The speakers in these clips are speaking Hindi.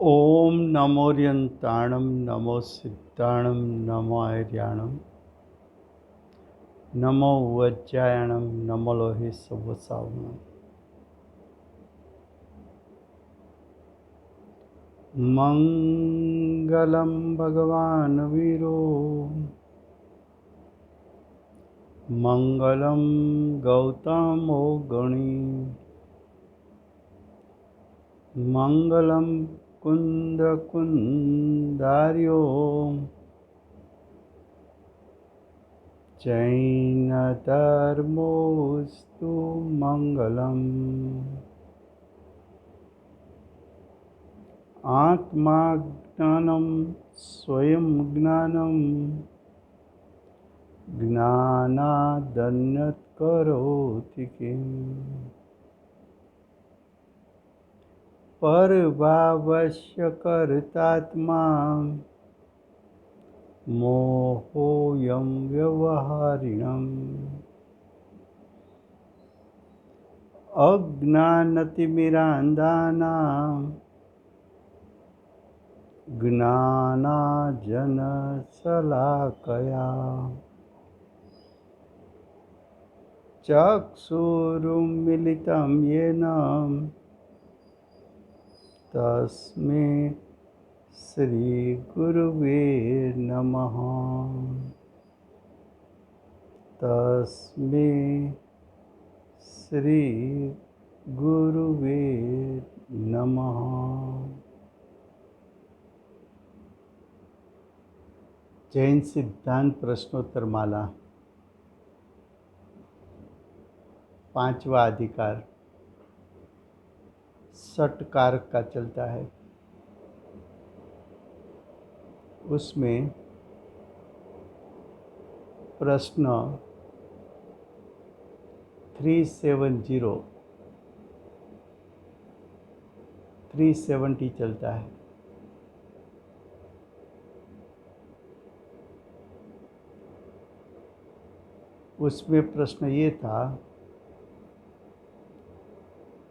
ओम नमोरियंताणम नमो सिद्धाणम नमो आर्याणम नमो वज्रायणम नमो लोहे सवसावणम। मंगलम भगवान वीरो मंगलम गौतमो गणी मंगलम कुंद कुंदार्यो जैन धर्मोस्तु मंगलम। आत्मा ज्ञानम स्वयं ज्ञानम ज्ञानादन्यत् करोति किम्। परभावस्य कर्तात्मा मोहोऽयं व्यवहारिणम्। अज्ञानतिमिरान्धानां ज्ञानाञ्जनशलाकया चक्षुरुन्मीलितं येन तस्मै श्रीगुरुवे नमः। तस्मै श्रीगुरुवे नमः। जैन सिद्धांत प्रश्नोत्तर माला, पांचवा अधिकार षटकारक का चलता है। उसमें प्रश्न 370 चलता है। उसमें प्रश्न ये था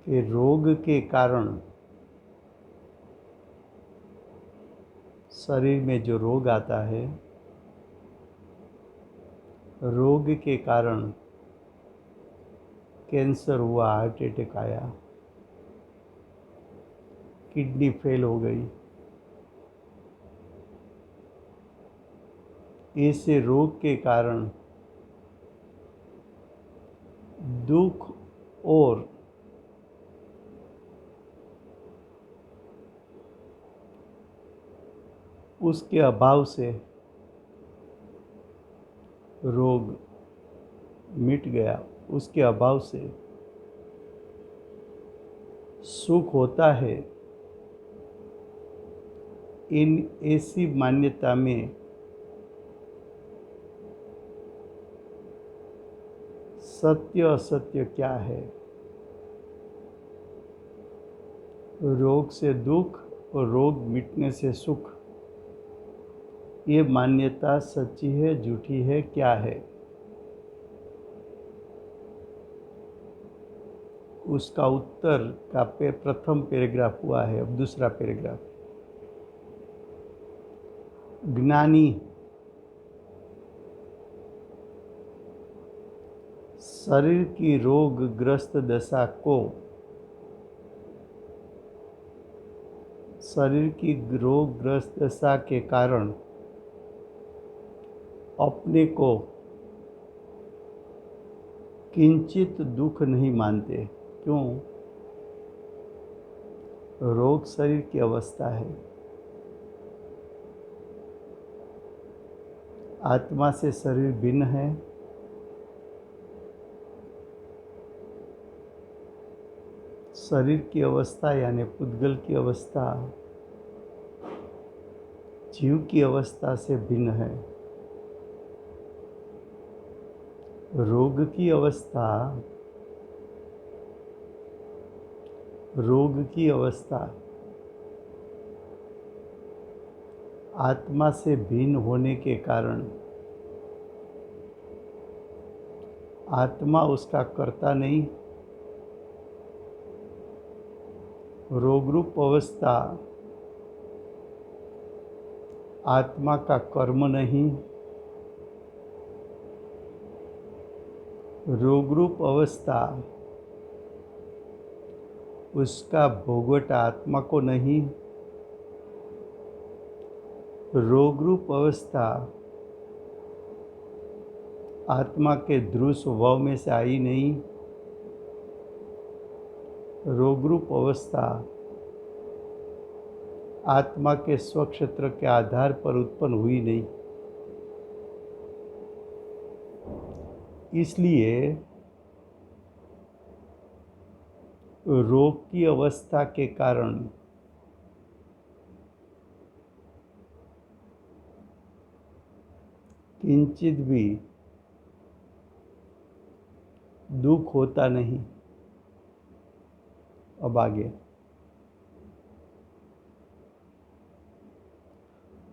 कि रोग के कारण, शरीर में जो रोग आता है, रोग के कारण कैंसर हुआ, हार्ट अटैक आया, किडनी फेल हो गई, ऐसे रोग के कारण दुख और उसके अभाव से रोग मिट गया, उसके अभाव से सुख होता है। इन ऐसी मान्यता में सत्य असत्य क्या है? रोग से दुख और रोग मिटने से सुख, ये मान्यता सच्ची है, झूठी है, क्या है? उसका उत्तर का प्रथम पैराग्राफ हुआ है। अब दूसरा पैराग्राफ। ज्ञानी शरीर की रोगग्रस्त दशा को, शरीर की रोगग्रस्त दशा के कारण अपने को किंचित दुख नहीं मानते। क्यों? रोग शरीर की अवस्था है। आत्मा से शरीर भिन्न है। शरीर की अवस्था यानी पुद्गल की अवस्था जीव की अवस्था से भिन्न है। रोग की अवस्था आत्मा से भिन्न होने के कारण आत्मा उसका कर्ता नहीं। रोगरूप अवस्था आत्मा का कर्म नहीं, रोग रूप अवस्था उसका भोगवट आत्मा को नहीं, रोग रूप अवस्था आत्मा के ध्रुव स्वभाव में से आई नहीं, रोग रूप अवस्था आत्मा के स्वक्षेत्र के आधार पर उत्पन्न हुई नहीं। इसलिए रोग की अवस्था के कारण किंचित भी दुख होता नहीं। अब आगे,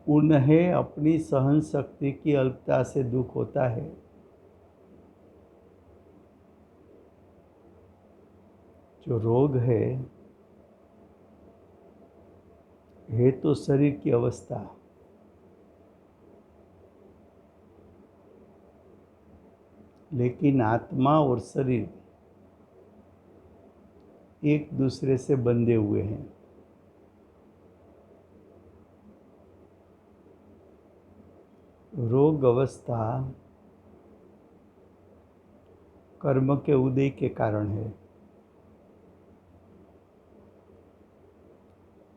उन्हें अपनी सहन शक्ति की अल्पता से दुख होता है। जो रोग है तो शरीर की अवस्था, लेकिन आत्मा और शरीर एक दूसरे से बंधे हुए हैं। रोग अवस्था कर्म के उदय के कारण है।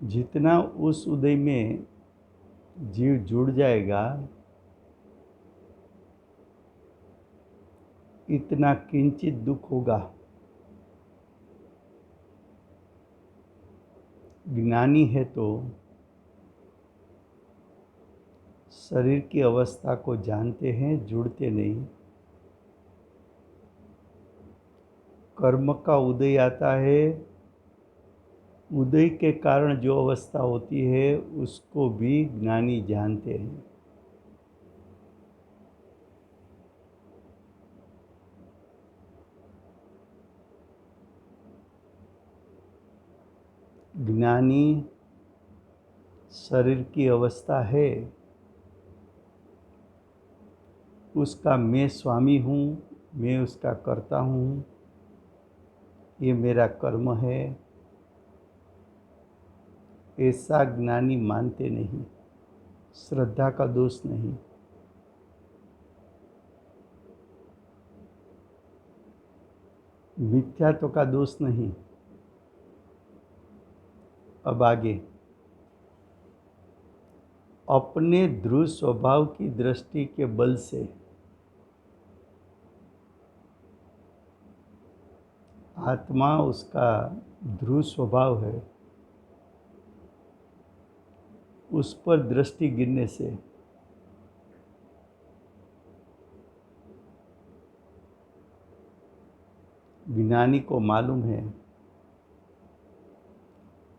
जितना उस उदय में जीव जुड़ जाएगा, इतना किंचित दुख होगा। ज्ञानी है तो शरीर की अवस्था को जानते हैं, जुड़ते नहीं। कर्म का उदय आता है, उदय के कारण जो अवस्था होती है उसको भी ज्ञानी जानते हैं। ज्ञानी शरीर की अवस्था है, उसका मैं स्वामी हूँ, मैं उसका कर्ता हूँ, ये मेरा कर्म है, ऐसा ज्ञानी मानते नहीं। श्रद्धा का दोष नहीं। मिथ्यात्व का दोष नहीं। अब आगे, अपने ध्रुव स्वभाव की दृष्टि के बल से आत्मा उसका ध्रुव स्वभाव है, उस पर दृष्टि गिरने से ज्ञानी को मालूम है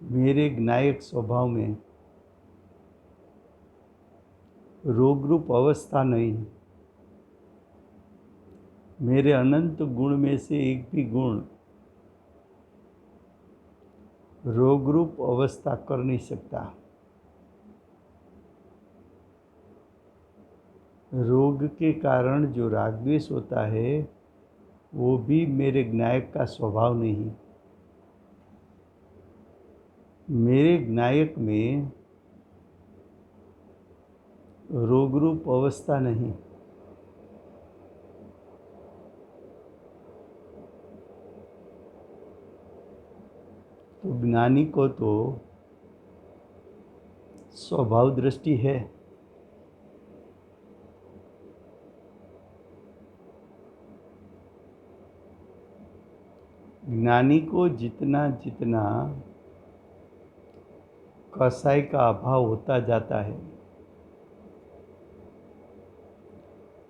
मेरे ज्ञायक स्वभाव में रोग रूप अवस्था नहीं, मेरे अनंत गुण में से एक भी गुण रोग रूप अवस्था कर नहीं सकता। रोग के कारण जो राग द्वेष होता है वो भी मेरे ज्ञायक का स्वभाव नहीं। मेरे ज्ञायक में रोग रूप अवस्था नहीं। तो ज्ञानी को तो स्वभाव दृष्टि है। ज्ञानी को जितना जितना कसाई का अभाव होता जाता है,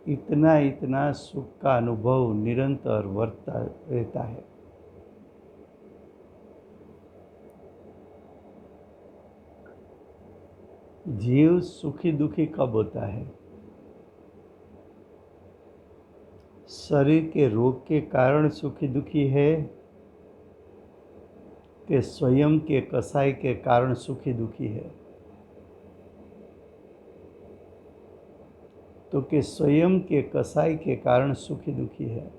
इतना इतना सुख का अनुभव निरंतर वर्ता रहता है। जीव सुखी दुखी कब होता है? शरीर के रोग के कारण सुखी दुखी है कि स्वयं के कसाई के कारण सुखी दुखी है? तो कि स्वयं के कसाई के कारण सुखी दुखी है।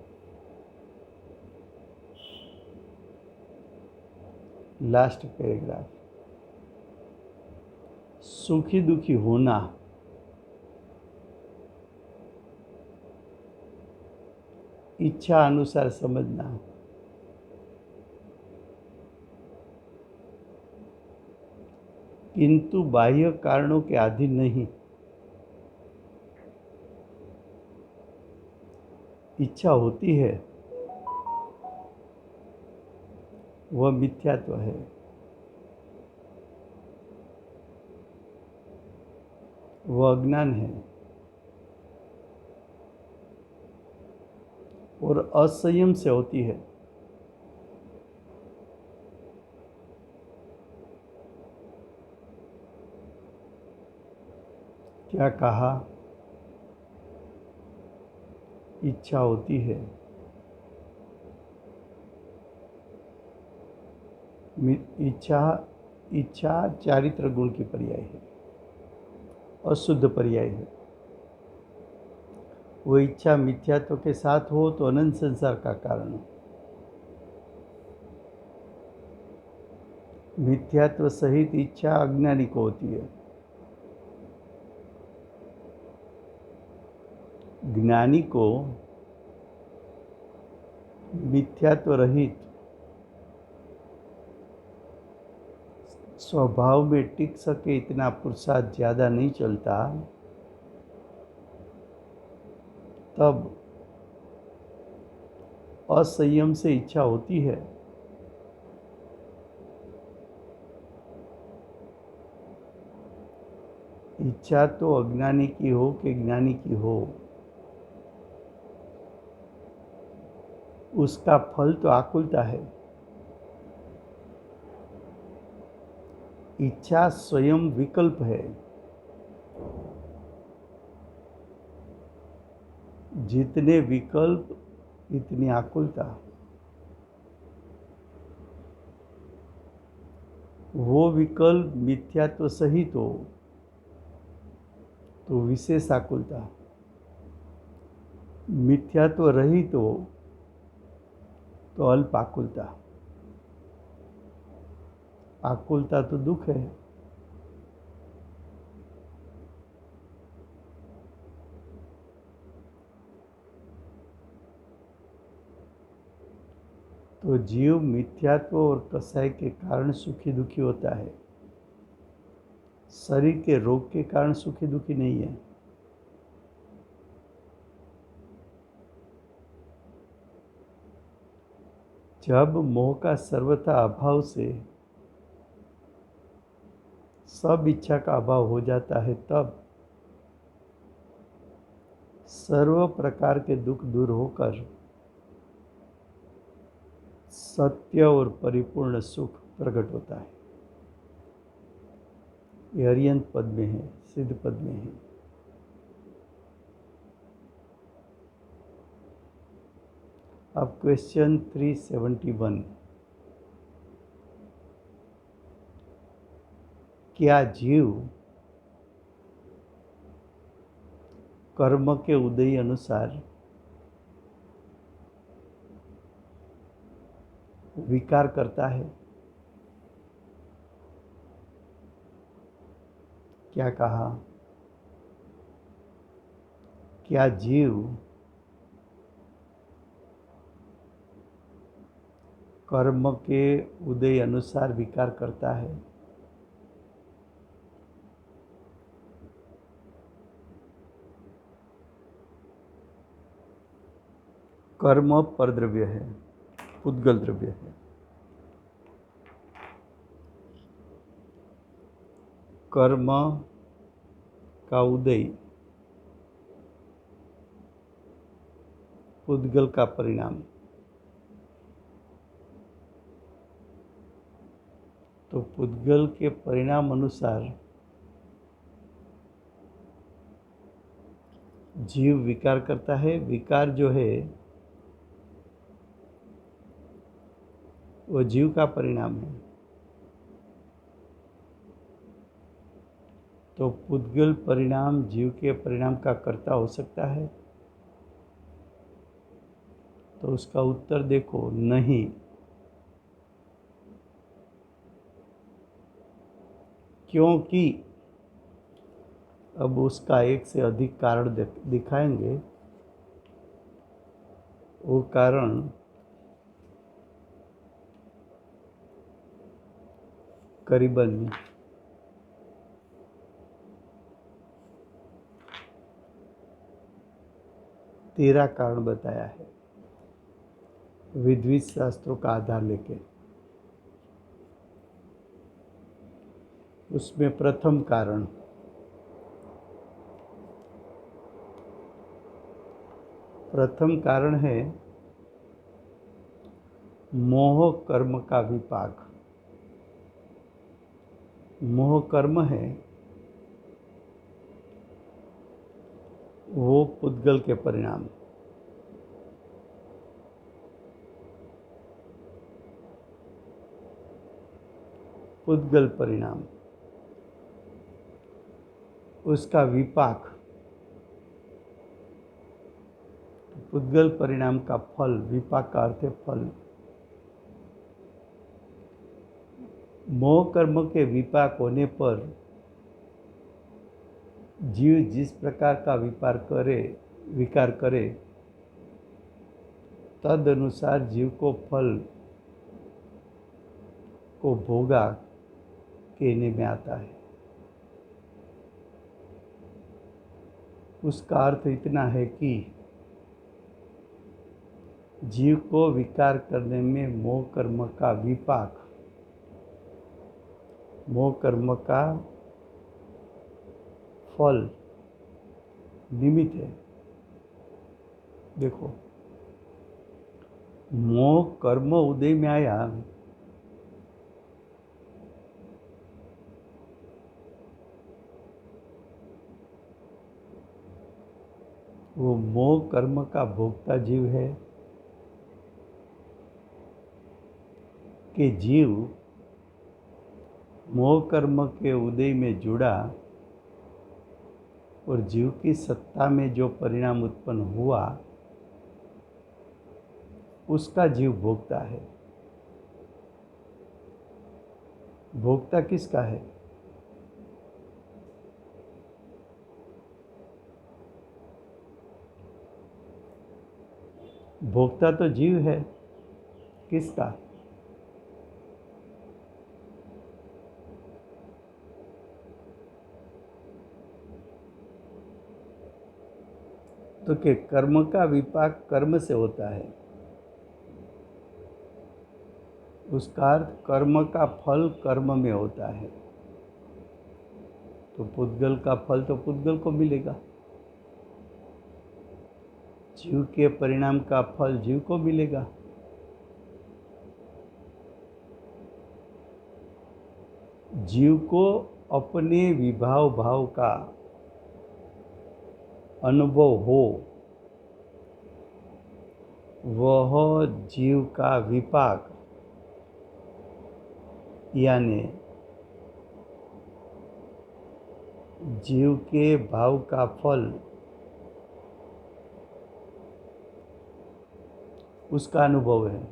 Last paragraph. सुखी दुखी होना इच्छा अनुसार समझना, किंतु बाह्य कारणों के अधीन नहीं। इच्छा होती है, वह मिथ्यात्व है। वह अज्ञान है। और असंयम से होती है। क्या कहा? इच्छा होती है। इच्छा इच्छा चारित्र गुण की पर्याय है, अशुद्ध पर्याय है। वो इच्छा मिथ्यात्व के साथ हो तो अनंत संसार का कारण हो। मिथ्यात्व सहित इच्छा अज्ञानी को होती है। ज्ञानी को मिथ्यात्व रहित स्वभाव में टिक सके इतना पुरुषार्थ ज़्यादा नहीं चलता, तब असंयम से इच्छा होती है। इच्छा तो अज्ञानी की हो कि ज्ञानी की हो, उसका फल तो आकुलता है। इच्छा स्वयं विकल्प है। जितने विकल्प इतनी आकुलता। वो विकल्प मिथ्यात्व सहित हो तो विशेष आकुलता, मिथ्यात्व रहित हो तो अल्प आकुलता। आकुलता तो दुख है। तो जीव मिथ्यात्व और कसाई के कारण सुखी दुखी होता है। शरीर के रोग के कारण सुखी दुखी नहीं है। जब मोह का सर्वथा अभाव से सब इच्छा का अभाव हो जाता है, तब सर्व प्रकार के दुख दूर होकर सत्य और परिपूर्ण सुख प्रकट होता है। ये अर्यंत पद में है, सिद्ध पद में है। अब क्वेश्चन 371। क्या जीव कर्म के उदय अनुसार विकार करता है? क्या कहा? क्या जीव कर्म के उदय अनुसार विकार करता है? कर्म परद्रव्य है, पुद्गल द्रव्य है। कर्म का उदय पुद्गल का परिणाम। तो पुद्गल के परिणाम अनुसार जीव विकार करता है। विकार जो है वो जीव का परिणाम है। तो पुद्गल परिणाम जीव के परिणाम का कर्ता हो सकता है? तो उसका उत्तर देखो, नहीं। क्योंकि अब उसका एक से अधिक कारण दिखाएंगे। वो कारण करीबन 13 कारण बताया है विद्वित शास्त्रों का आधार लेके। उसमें प्रथम कारण है मोह कर्म का विपाक। मोह कर्म है वो पुद्गल के परिणाम। पुद्गल परिणाम, उसका विपाक। पुद्गल परिणाम का फल, विपाक का अर्थ है फल। मोह कर्म के विपाक होने पर जीव जिस प्रकार का विकार करे तद अनुसार जीव को फल को भोगा कहने में आता है। उसका अर्थ इतना है कि जीव को विकार करने में मोह कर्म का विपाक, मोह कर्म का फल निमित्त है। देखो, मोह कर्म उदय में आया, वो मोह कर्म का भोक्ता जीव है कि जीव मोह कर्म के उदय में जुड़ा और जीव की सत्ता में जो परिणाम उत्पन्न हुआ उसका जीव भोक्ता है। भोक्ता किसका है? भोक्ता तो जीव है। किसका? तो कि कर्म का विपाक कर्म से होता है। उसका अर्थ कर्म का फल कर्म में होता है। तो पुद्गल का फल तो पुद्गल को मिलेगा, जीव के परिणाम का फल जीव को मिलेगा। जीव को अपने विभाव भाव का अनुभव हो, वह जीव का विपाक यानी जीव के भाव का फल, उसका अनुभव है।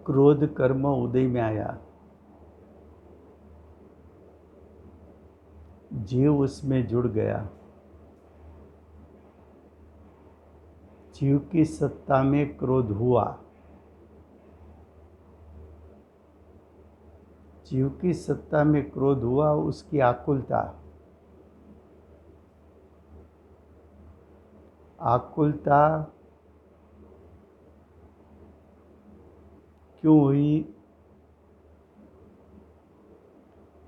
क्रोध कर्म उदय में आया, जीव उसमें जुड़ गया, जीव की सत्ता में क्रोध हुआ। जीव की सत्ता में क्रोध हुआ, उसकी आकुलता, आकुलता क्यों हुई?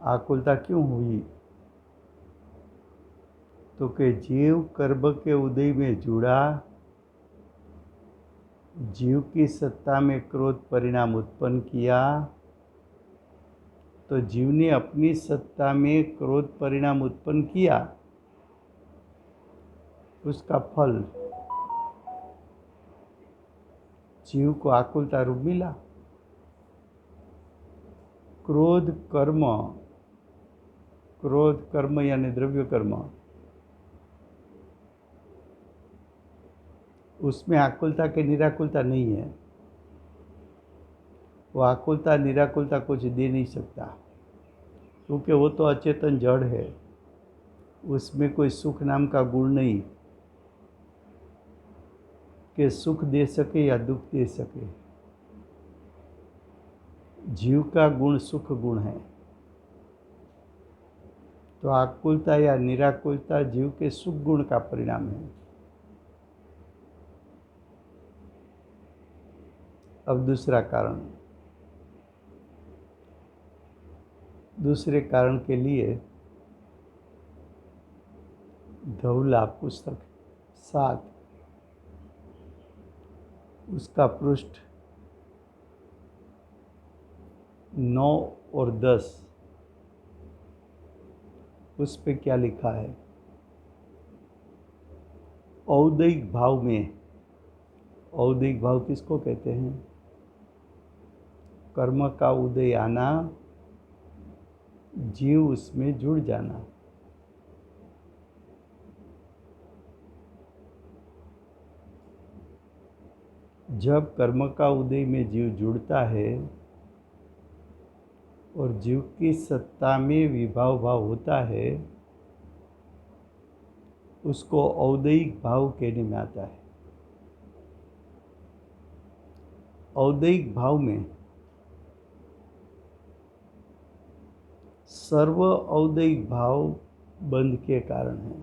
आकुलता क्यों हुई? तो कि जीव कर्म के उदय में जुड़ा, जीव की सत्ता में क्रोध परिणाम उत्पन्न किया, तो जीव ने अपनी सत्ता में क्रोध परिणाम उत्पन्न किया, उसका फल जीव को आकुलता रूप मिला। क्रोध कर्म यानी द्रव्य कर्म, उसमें आकुलता के निराकुलता नहीं है। वो आकुलता निराकुलता कुछ दे नहीं सकता, क्योंकि वो तो अचेतन जड़ है। उसमें कोई सुख नाम का गुण नहीं कि सुख दे सके या दुख दे सके। जीव का गुण सुख गुण है, तो आकुलता या निराकुलता जीव के सुख गुण का परिणाम है। अब दूसरे कारण के लिए धौला पुस्तक 7 उसका पृष्ठ 9 और 10, उस पे क्या लिखा है? औदैहिक भाव में, औदैहिक भाव किसको कहते हैं? कर्म का उदय आना, जीव उसमें जुड़ जाना। जब कर्म का उदय में जीव जुड़ता है और जीव की सत्ता में विभाव भाव होता है, उसको औदैहिक भाव कहने में आता है। औदैहिक भाव में सर्व औदैहिक भाव बंध के कारण है।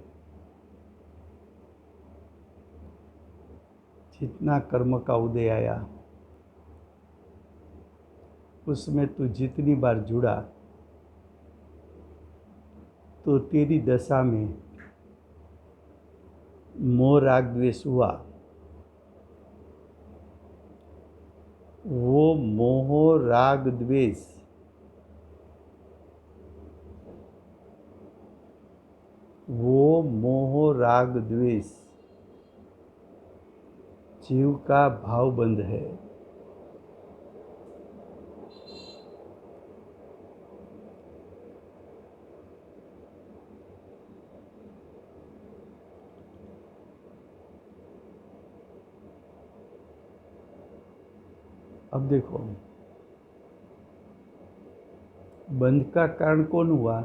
जितना कर्म का उदय आया, उसमें तू जितनी बार जुड़ा, तो तेरी दशा में मोह राग द्वेष हुआ। वो मोह राग द्वेष जीव का भाव बंध है। अब देखो, बंध का कारण कौन हुआ?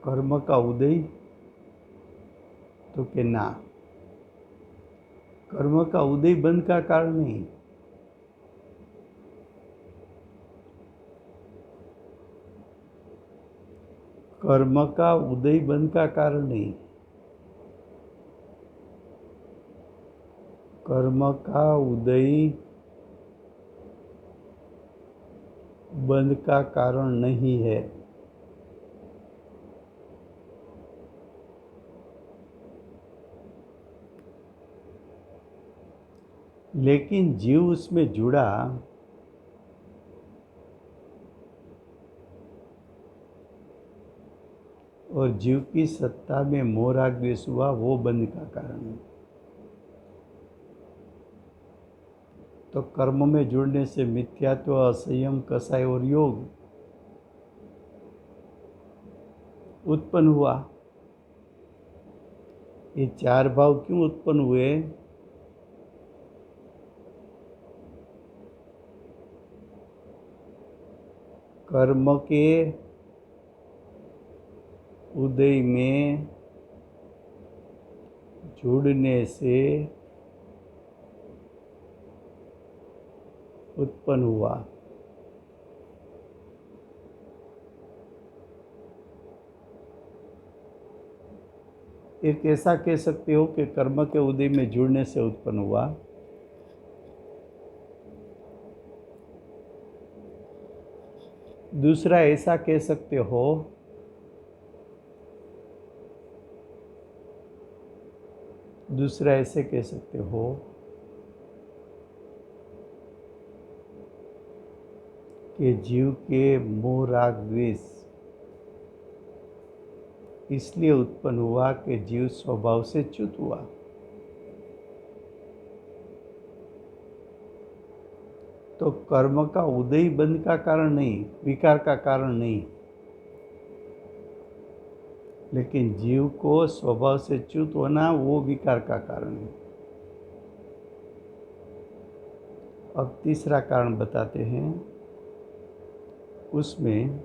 कर्म का उदय? तो के ना, कर्म का उदय बंध का कारण नहीं। कर्म का उदय बंध का कारण नहीं। कर्म का उदय बंध का कारण नहीं है। लेकिन जीव उसमें जुड़ा, और जीव की सत्ता में मोह राग द्वेष हुआ, वो बंध का कारण है। तो कर्म में जुड़ने से मिथ्यात्व, असंयम, कसाय और योग उत्पन्न हुआ। ये 4 भाव क्यों उत्पन्न हुए? कर्म के उदय में जुड़ने से उत्पन्न हुआ। एक ऐसा कह सकते हो कि कर्म के उदय में जुड़ने से उत्पन्न हुआ। दूसरा ऐसा कह सकते हो दूसरा ऐसे कह सकते हो कि जीव के मोह राग द्वेष इसलिए उत्पन्न हुआ कि जीव स्वभाव से च्युत हुआ। तो कर्म का उदय बंध का कारण नहीं, विकार का कारण नहीं, लेकिन जीव को स्वभाव से च्युत होना वो विकार का कारण है। अब तीसरा कारण बताते हैं। उसमें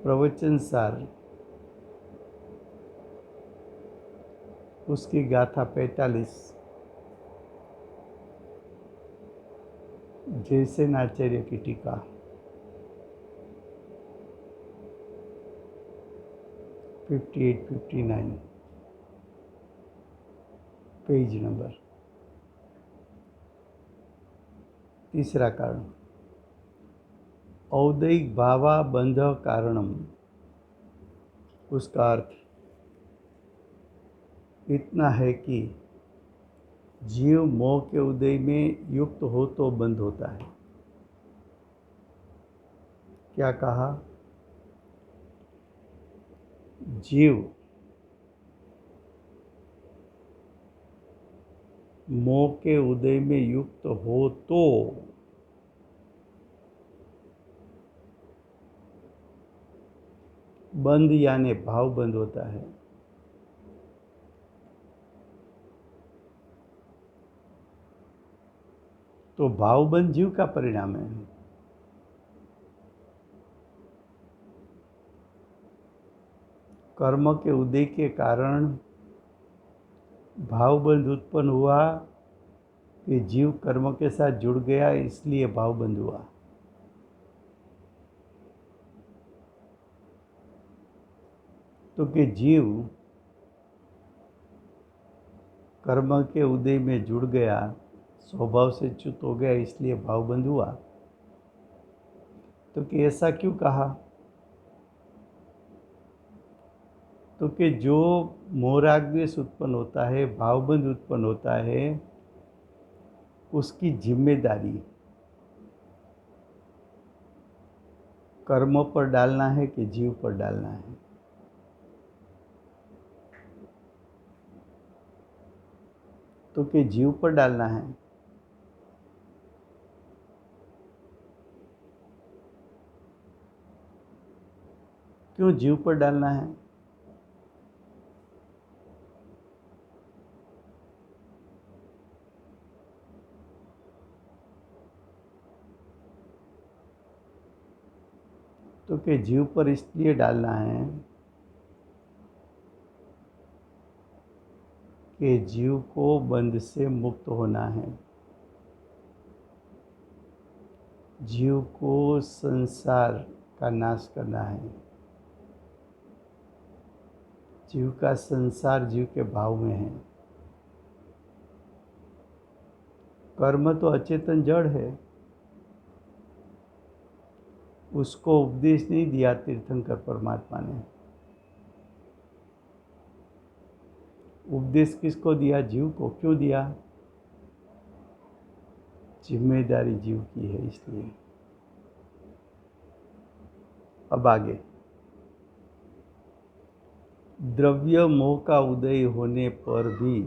प्रवचन सार उसकी गाथा 45 जयसेन आचार्य की टीका 58-59 पेज नंबर। तीसरा कारण औदैक भावा बंध कारणम, उसका अर्थ इतना है कि जीव मोह के उदय में युक्त हो तो बंध होता है। क्या कहा? जीव मोह के उदय में युक्त हो तो बंध यानी भाव बंध होता है। तो भाव बंध जीव का परिणाम है। कर्म के उदय के कारण भावबंध उत्पन्न हुआ कि जीव कर्म के साथ जुड़ गया, इसलिए भावबंध हुआ। तो कि जीव कर्म के उदय में जुड़ गया, स्वभाव से च्युत हो गया, इसलिए भावबंध हुआ। तो कि ऐसा क्यों कहा? तो कि जो मोहराग्वेश उत्पन्न होता है, भावबंध उत्पन्न होता है, उसकी जिम्मेदारी कर्म पर डालना है कि जीव पर डालना है? तो कि जीव पर डालना है। क्यों जीव पर डालना है? तो कि जीव पर इसलिए डालना है कि जीव को बंध से मुक्त होना है, जीव को संसार का नाश करना है। जीव का संसार जीव के भाव में है। कर्म तो अचेतन जड़ है, उसको उपदेश नहीं दिया तीर्थंकर परमात्मा ने। उपदेश किसको दिया? जीव को। क्यों दिया? जिम्मेदारी जीव की है, इसलिए। अब आगे, द्रव्य मोह का उदय होने पर भी,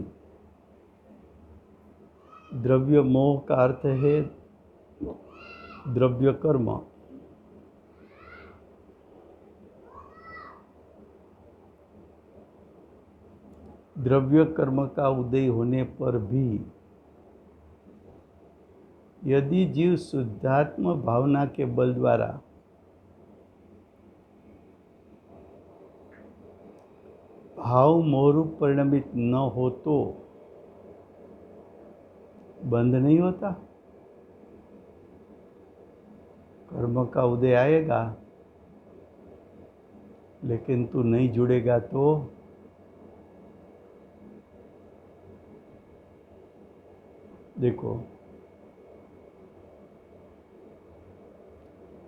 द्रव्य मोह का अर्थ है द्रव्य कर्म। द्रव्य कर्म का उदय होने पर भी यदि जीव शुद्धात्म भावना के बल द्वारा भाव मोहरूप परिणमित न हो तो बंध नहीं होता। कर्म का उदय आएगा, लेकिन तू नहीं जुड़ेगा तो देखो,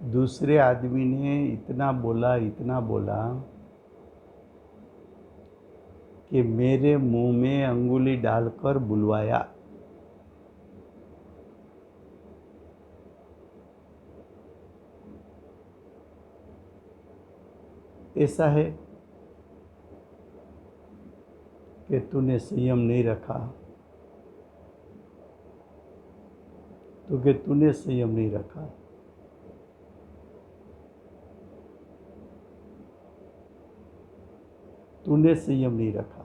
दूसरे आदमी ने इतना बोला कि मेरे मुंह में अंगुली डालकर बुलवाया। ऐसा है कि तूने संयम नहीं रखा, क्योंकि तूने संयम नहीं रखा। तूने संयम नहीं रखा।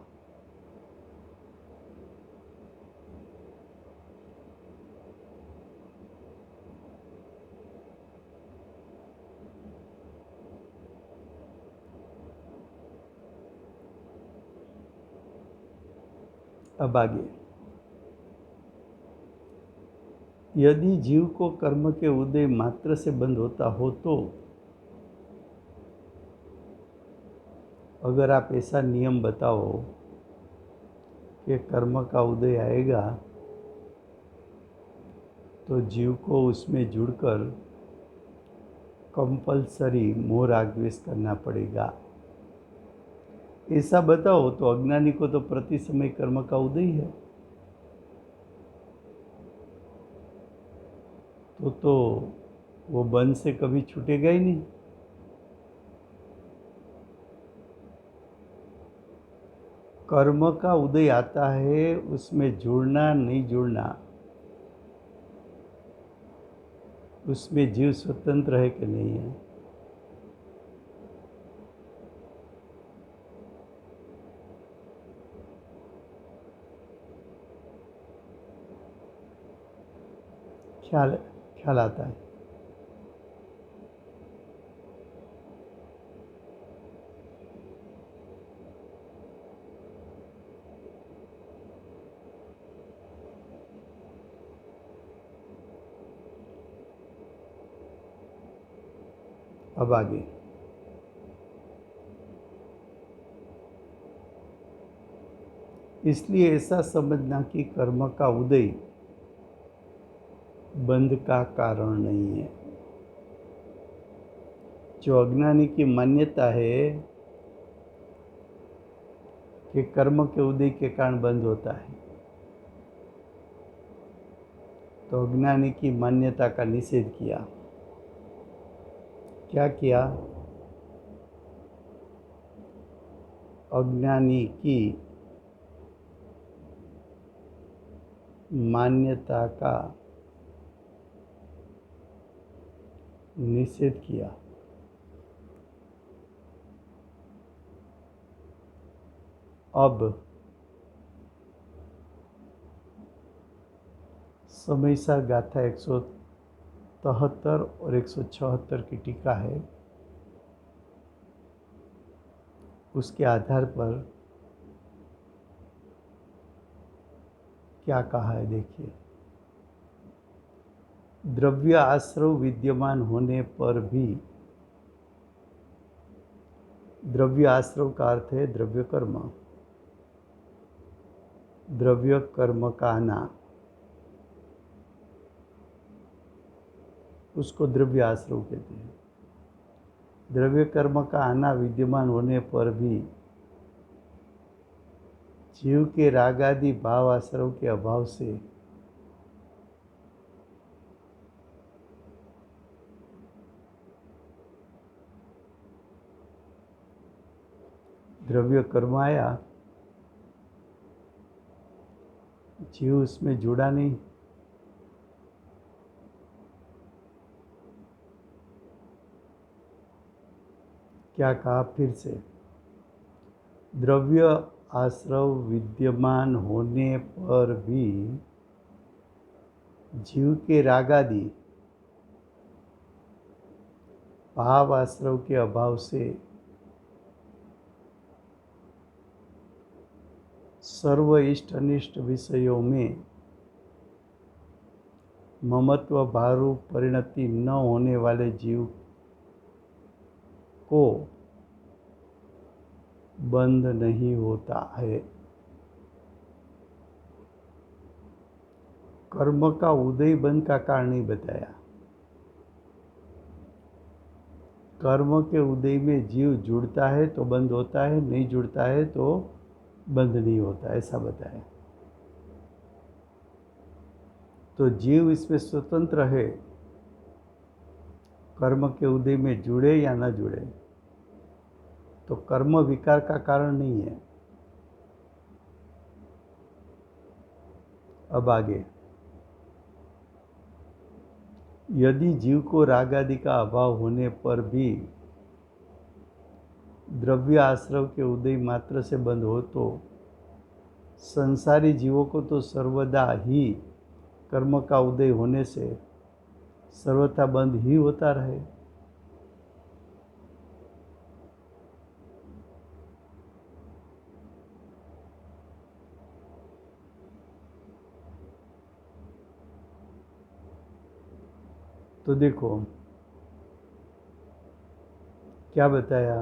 अब आगे, यदि जीव को कर्म के उदय मात्र से बंद होता हो तो अगर आप ऐसा नियम बताओ कि कर्म का उदय आएगा तो जीव को उसमें जुड़कर कंपल्सरी मोह राग द्वेष करना पड़ेगा, ऐसा बताओ तो अज्ञानी को तो प्रति समय कर्म का उदय है, तो वो बंध से कभी छूटेगा ही नहीं। कर्म का उदय आता है, उसमें जुड़ना नहीं जुड़ना, उसमें जीव स्वतंत्र है कि नहीं है। ख्याल ख्याल आता है। अब आगे, इसलिए ऐसा समझना कि कर्म का उदय बंध का कारण नहीं है। जो अज्ञानी की मान्यता है कि कर्म के उदय के कारण बंध होता है, तो अज्ञानी की मान्यता का निषेध किया। क्या किया? अज्ञानी की मान्यता का निषेध किया। अब समयसार गाथा 173 और 176 की टीका है, उसके आधार पर क्या कहा है देखिए। द्रव्य आश्रव विद्यमान होने पर भी, द्रव्य आश्रव का अर्थ है द्रव्य कर्म, द्रव्य कर्म का आना, उसको द्रव्य आश्रव कहते हैं। द्रव्य कर्म का आना विद्यमान होने पर भी जीव के रागादि भाव आश्रव के अभाव से द्रव्य कर्म आया, जीव उसमें जुड़ा नहीं। क्या कहा फिर से? द्रव्य आश्रव विद्यमान होने पर भी जीव के रागादि भाव आश्रव के अभाव से सर्व इष्ट अनिष्ट विषयों में ममत्व भारू परिणति न होने वाले जीव को बंध नहीं होता है। कर्म का उदय बंध का कारण नहीं बताया। कर्म के उदय में जीव जुड़ता है तो बंध होता है, नहीं जुड़ता है तो बंध नहीं होता, ऐसा बताया। तो जीव इसमें स्वतंत्र है, कर्म के उदय में जुड़े या न जुड़े, तो कर्म विकार का कारण नहीं है। अब आगे, यदि जीव को राग आदि का अभाव होने पर भी द्रव्य आश्रव के उदय मात्र से बंद हो तो संसारी जीवों को तो सर्वदा ही कर्म का उदय होने से सर्वथा बंद ही होता रहे। तो देखो क्या बताया,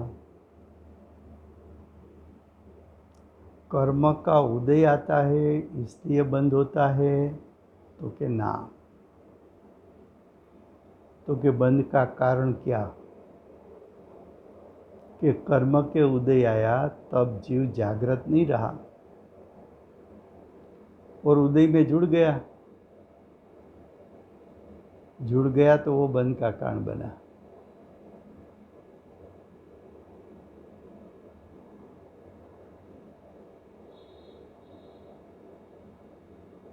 कर्म का उदय आता है इसलिए बंद होता है, तो के ना, तो के बंद का कारण क्या, कि कर्म के उदय आया तब जीव जागृत नहीं रहा और उदय में जुड़ गया, तो वो बंद का कारण बना।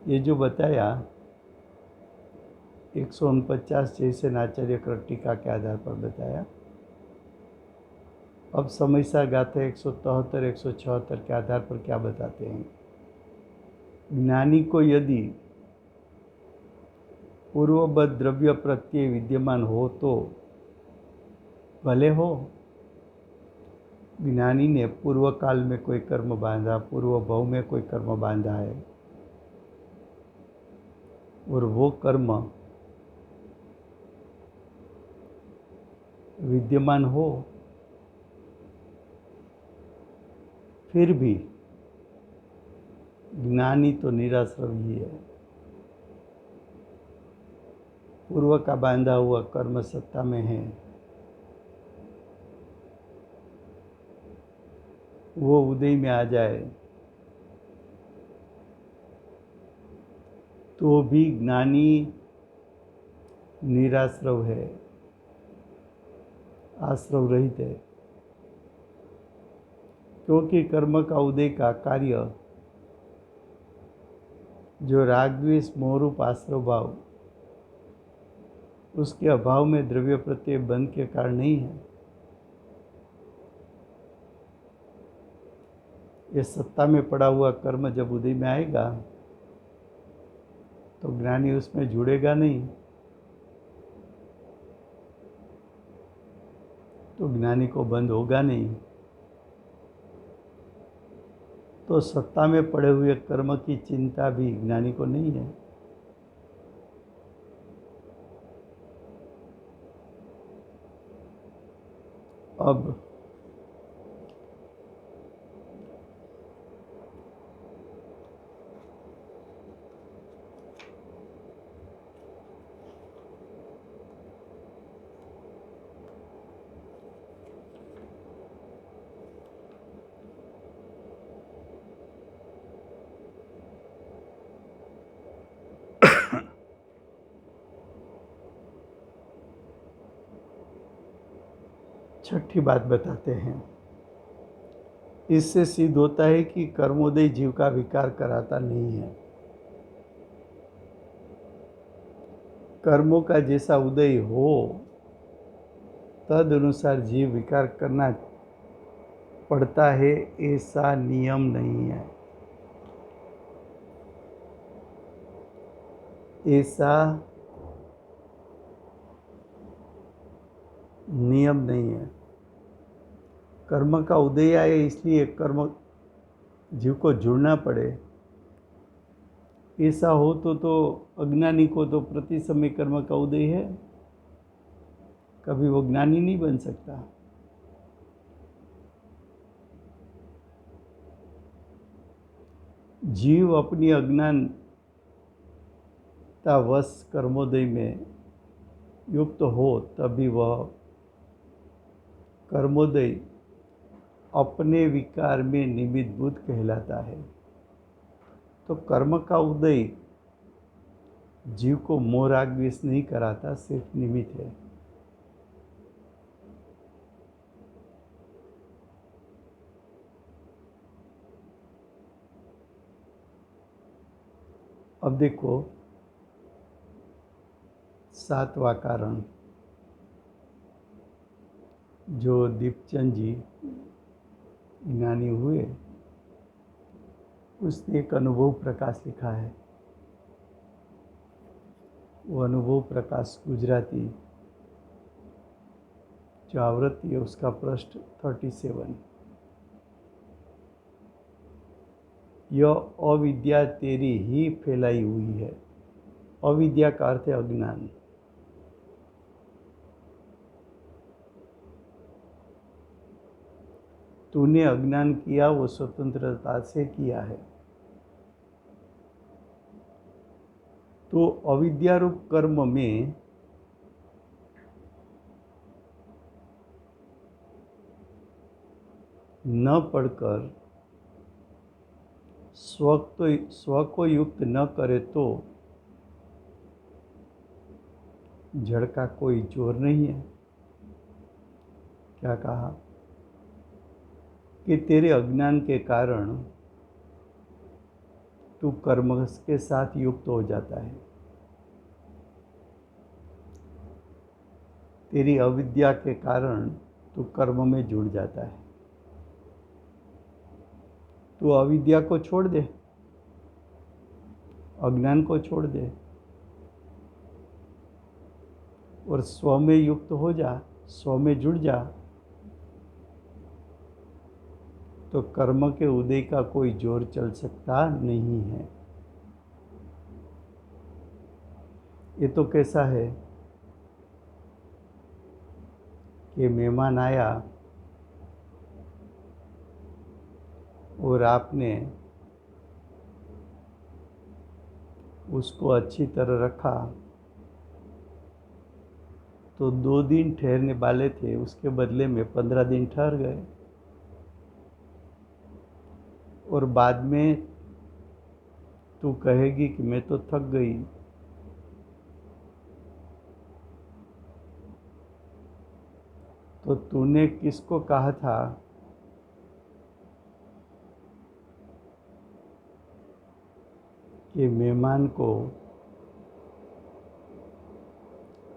ये जो बताया 149 जैसे आचार्य टीका के आधार पर बताया। अब समस्या गाथे 173 176 के आधार पर क्या बताते हैं। ज्ञानी को यदि पूर्ववत द्रव्य प्रत्यय विद्यमान हो तो भले हो, ज्ञानी ने पूर्व काल में कोई कर्म बांधा, पूर्व भव में कोई कर्म बांधा है और वो कर्म विद्यमान हो, फिर भी ज्ञानी तो निराश्रव ही है। पूर्व का बांधा हुआ कर्म सत्ता में है, वो उदय में आ जाए तो भी ज्ञानी निराश्रव है, आश्रव रहित है, क्योंकि कर्म का उदय का कार्य जो राग द्वेष मोहरूप आश्रव भाव, उसके अभाव में द्रव्य प्रत्यय बंध के कारण नहीं है। ये सत्ता में पड़ा हुआ कर्म जब उदय में आएगा तो ज्ञानी उसमें जुड़ेगा नहीं, तो ज्ञानी को बंद होगा नहीं। तो सत्ता में पड़े हुए कर्म की चिंता भी ज्ञानी को नहीं है। अब छठी बात बताते हैं। इससे सिद्ध होता है कि कर्मोदय जीव का विकार कराता नहीं है। कर्मों का जैसा उदय हो तद अनुसार जीव विकार करना पड़ता है, ऐसा नियम नहीं है। ऐसा नियम नहीं है। कर्म का उदय आए इसलिए कर्म जीव को जुड़ना पड़े, ऐसा हो तो अज्ञानी को तो प्रति समय कर्म का उदय है, कभी वो ज्ञानी नहीं बन सकता। जीव अपनी अज्ञानता वश कर्मोदय में युक्त हो तभी वह कर्मोदय अपने विकार में निमित्तभूत कहलाता है। तो कर्म का उदय जीव को मोह राग द्वेष नहीं कराता, सिर्फ निमित्त है। अब देखो, सातवां कारण जो दीपचंद जी ज्ञानी हुए, उसने एक अनुभव प्रकाश लिखा है। वो अनुभव प्रकाश गुजराती जो आवृत्ति है उसका पृष्ठ 37। यह अविद्या तेरी ही फैलाई हुई है। अविद्या का अर्थ है अज्ञान। तूने अज्ञान किया वो स्वतंत्रता से किया है। तो अविद्या रूप कर्म में न पढ़कर स्व को युक्त न करे तो जड़ का कोई जोर नहीं है। क्या कहा कि तेरे अज्ञान के कारण तू कर्म के साथ युक्त हो जाता है। तेरी अविद्या के कारण तू कर्म में जुड़ जाता है। तू अविद्या को छोड़ दे, अज्ञान को छोड़ दे और स्व में युक्त हो जा, स्व में जुड़ जा, तो कर्म के उदय का कोई जोर चल सकता नहीं है। ये तो कैसा है कि मेहमान आया और आपने उसको अच्छी तरह रखा, तो 2 दिन ठहरने वाले थे, उसके बदले में 15 दिन ठहर गए और बाद में तू कहेगी कि मैं तो थक गई। तो तूने किसको कहा था कि मेहमान को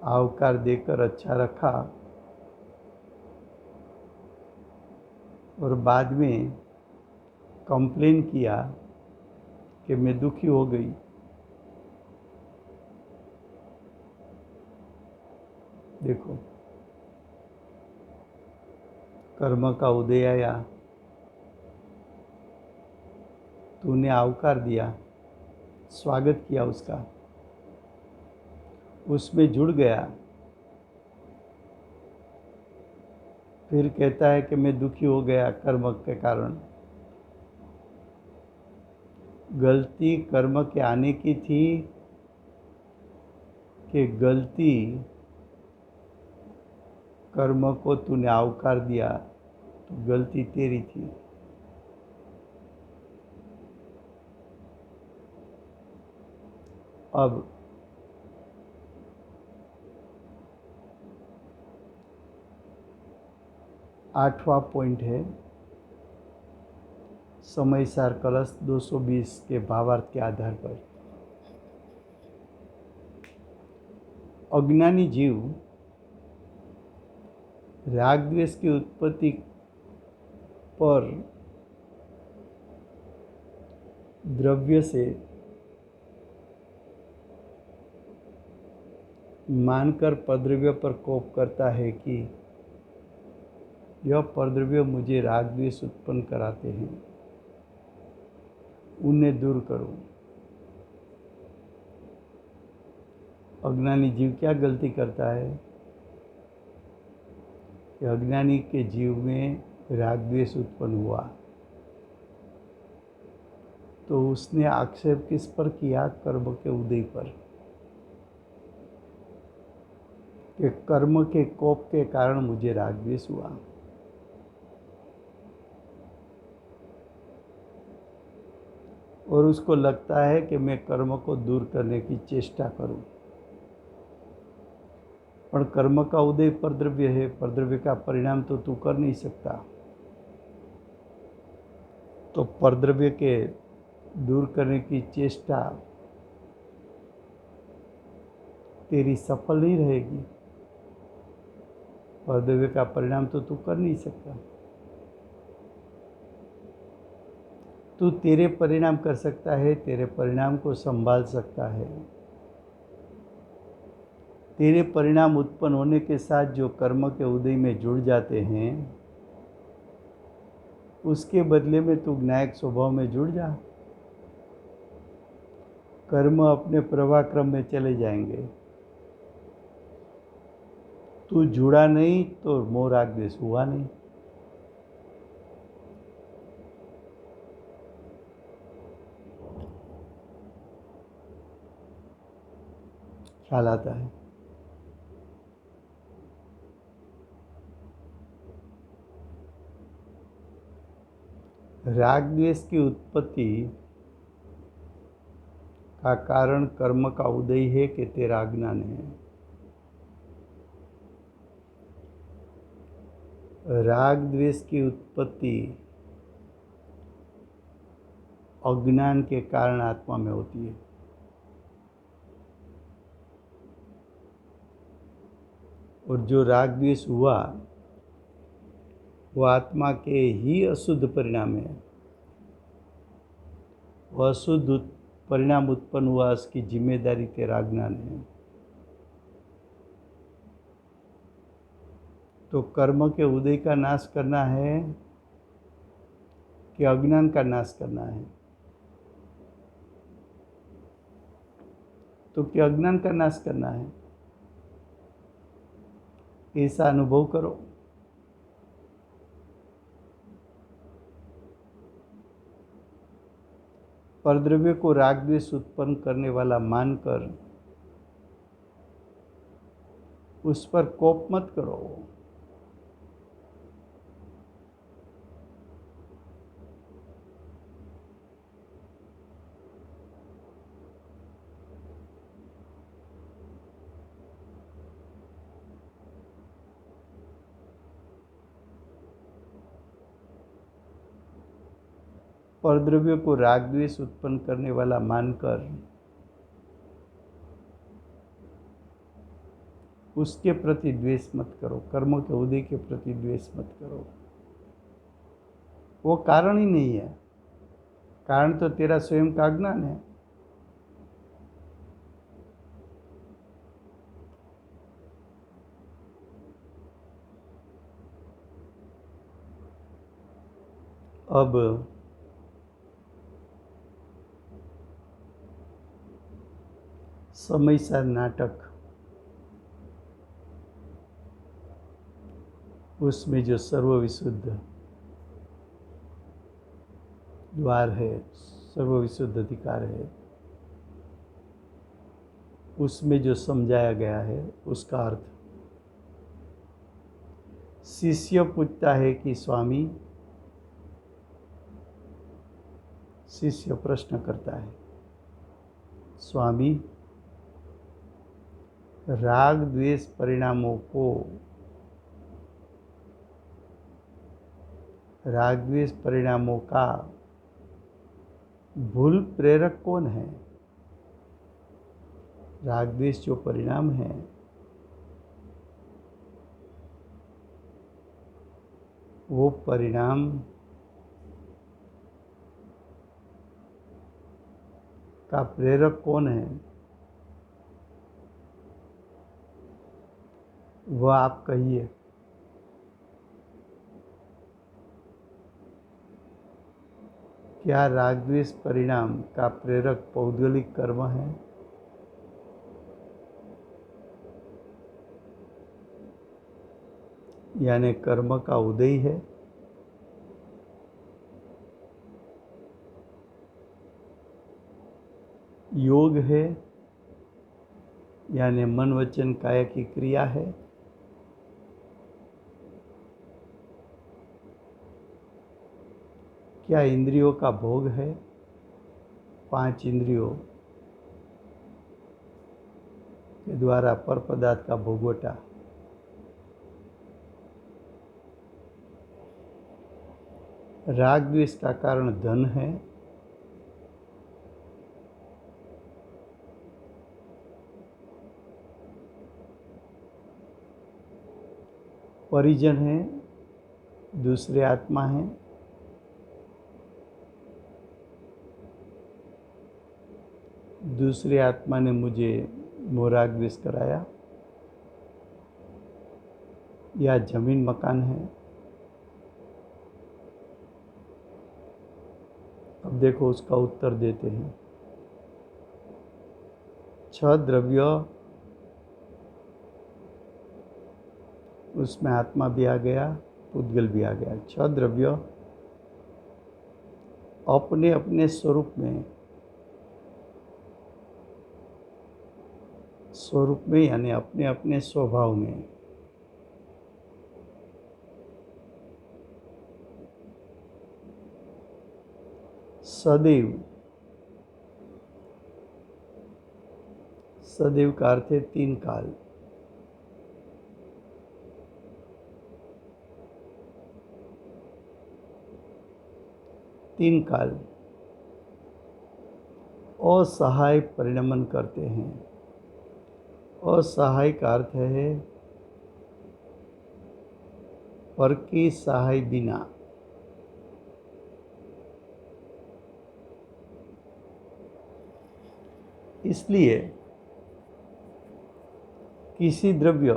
आवकार देकर अच्छा रखा और बाद में कंप्लेन किया कि मैं दुखी हो गई। देखो, कर्म का उदय आया, तूने आवकार दिया, स्वागत किया उसका, उसमें जुड़ गया, फिर कहता है कि मैं दुखी हो गया कर्म के कारण। गलती कर्म के आने की थी कि गलती कर्म को तूने आवकार दिया, तो गलती तेरी थी। अब आठवां पॉइंट है समय सार कलश 220 के भावार्थ के आधार पर। अज्ञानी जीव राग द्वेष की उत्पत्ति पर द्रव्य से मानकर परद्रव्य पर कोप करता है कि यह परद्रव्य मुझे राग द्वेष उत्पन्न कराते हैं, उन्हें दूर करो। अज्ञानी जीव क्या गलती करता है कि अज्ञानी के जीव में राग द्वेष उत्पन्न हुआ, तो उसने आक्षेप किस पर किया? कर्म के उदय पर, कि कर्म के कोप के कारण मुझे राग द्वेष हुआ। और उसको लगता है कि मैं कर्म को दूर करने की चेष्टा करूं, पर कर्म का उदय परद्रव्य है, परद्रव्य का परिणाम तो तू कर नहीं सकता। तो परद्रव्य के दूर करने की चेष्टा तेरी सफल नहीं रहेगी। परद्रव्य का परिणाम तो तू कर नहीं सकता। तू तेरे परिणाम कर सकता है, तेरे परिणाम को संभाल सकता है। तेरे परिणाम उत्पन्न होने के साथ जो कर्म के उदय में जुड़ जाते हैं, उसके बदले में तू ज्ञायक स्वभाव में जुड़ जा। कर्म अपने प्रवाह क्रम में चले जाएंगे। तू जुड़ा नहीं तो मोह राग द्वेष हुआ नहीं। ख्याल आता है? राग द्वेष की उत्पत्ति का कारण कर्म का उदय है कि तेरा अज्ञान है? राग द्वेष की उत्पत्ति अज्ञान के कारण आत्मा में होती है। और जो राग द्वेष हुआ वो आत्मा के ही अशुद्ध परिणाम है। वह अशुद्ध परिणाम उत्पन्न हुआ, उसकी जिम्मेदारी तेरा अज्ञान है। तो कर्म के उदय का नाश करना है कि अज्ञान का नाश करना है? तो क्या अज्ञान का नाश करना है? ऐसा अनुभव करो। परद्रव्य को राग द्वेष उत्पन्न करने वाला मानकर उस पर कोप मत करो। परद्रव्य को राग द्वेष उत्पन्न करने वाला मानकर उसके प्रति द्वेष मत करो। कर्म के उदय के प्रति द्वेष मत करो। वो कारण ही नहीं है। कारण तो तेरा स्वयं का अज्ञान है। अब समयसार नाटक, उसमें जो सर्वविशुद्ध द्वार है, सर्वविशुद्ध अधिकार है, उसमें जो समझाया गया है उसका अर्थ। शिष्य पूछता है कि स्वामी, शिष्य प्रश्न करता है, स्वामी, राग द्वेष परिणामों को, राग द्वेष परिणामों का भूल प्रेरक कौन है? राग द्वेष जो परिणाम है वो परिणाम का प्रेरक कौन है? वह आप कहिए। क्या राग द्वेष परिणाम का प्रेरक पौद्गलिक कर्म है? यानी कर्म का उदय है? योग है? यानी मन वचन काया की क्रिया है? क्या इंद्रियों का भोग है? 5 इंद्रियों के द्वारा पर पदार्थ का भोगवटा। राग द्वेष का कारण धन है? परिजन हैं, दूसरे आत्मा हैं, दूसरे आत्मा ने मुझे मोराग्वेश कराया, या जमीन मकान है। अब देखो उसका उत्तर देते हैं। 6 द्रव्य, उसमें आत्मा भी आ गया, पुद्गल भी आ गया। 6 द्रव्य अपने अपने स्वरूप में यानी अपने अपने स्वभाव में सदैव का अर्थ है 3 काल। तीन काल असहाय परिणमन करते हैं। असहाय का अर्थ है पर की सहाय बिना। इसलिए किसी द्रव्य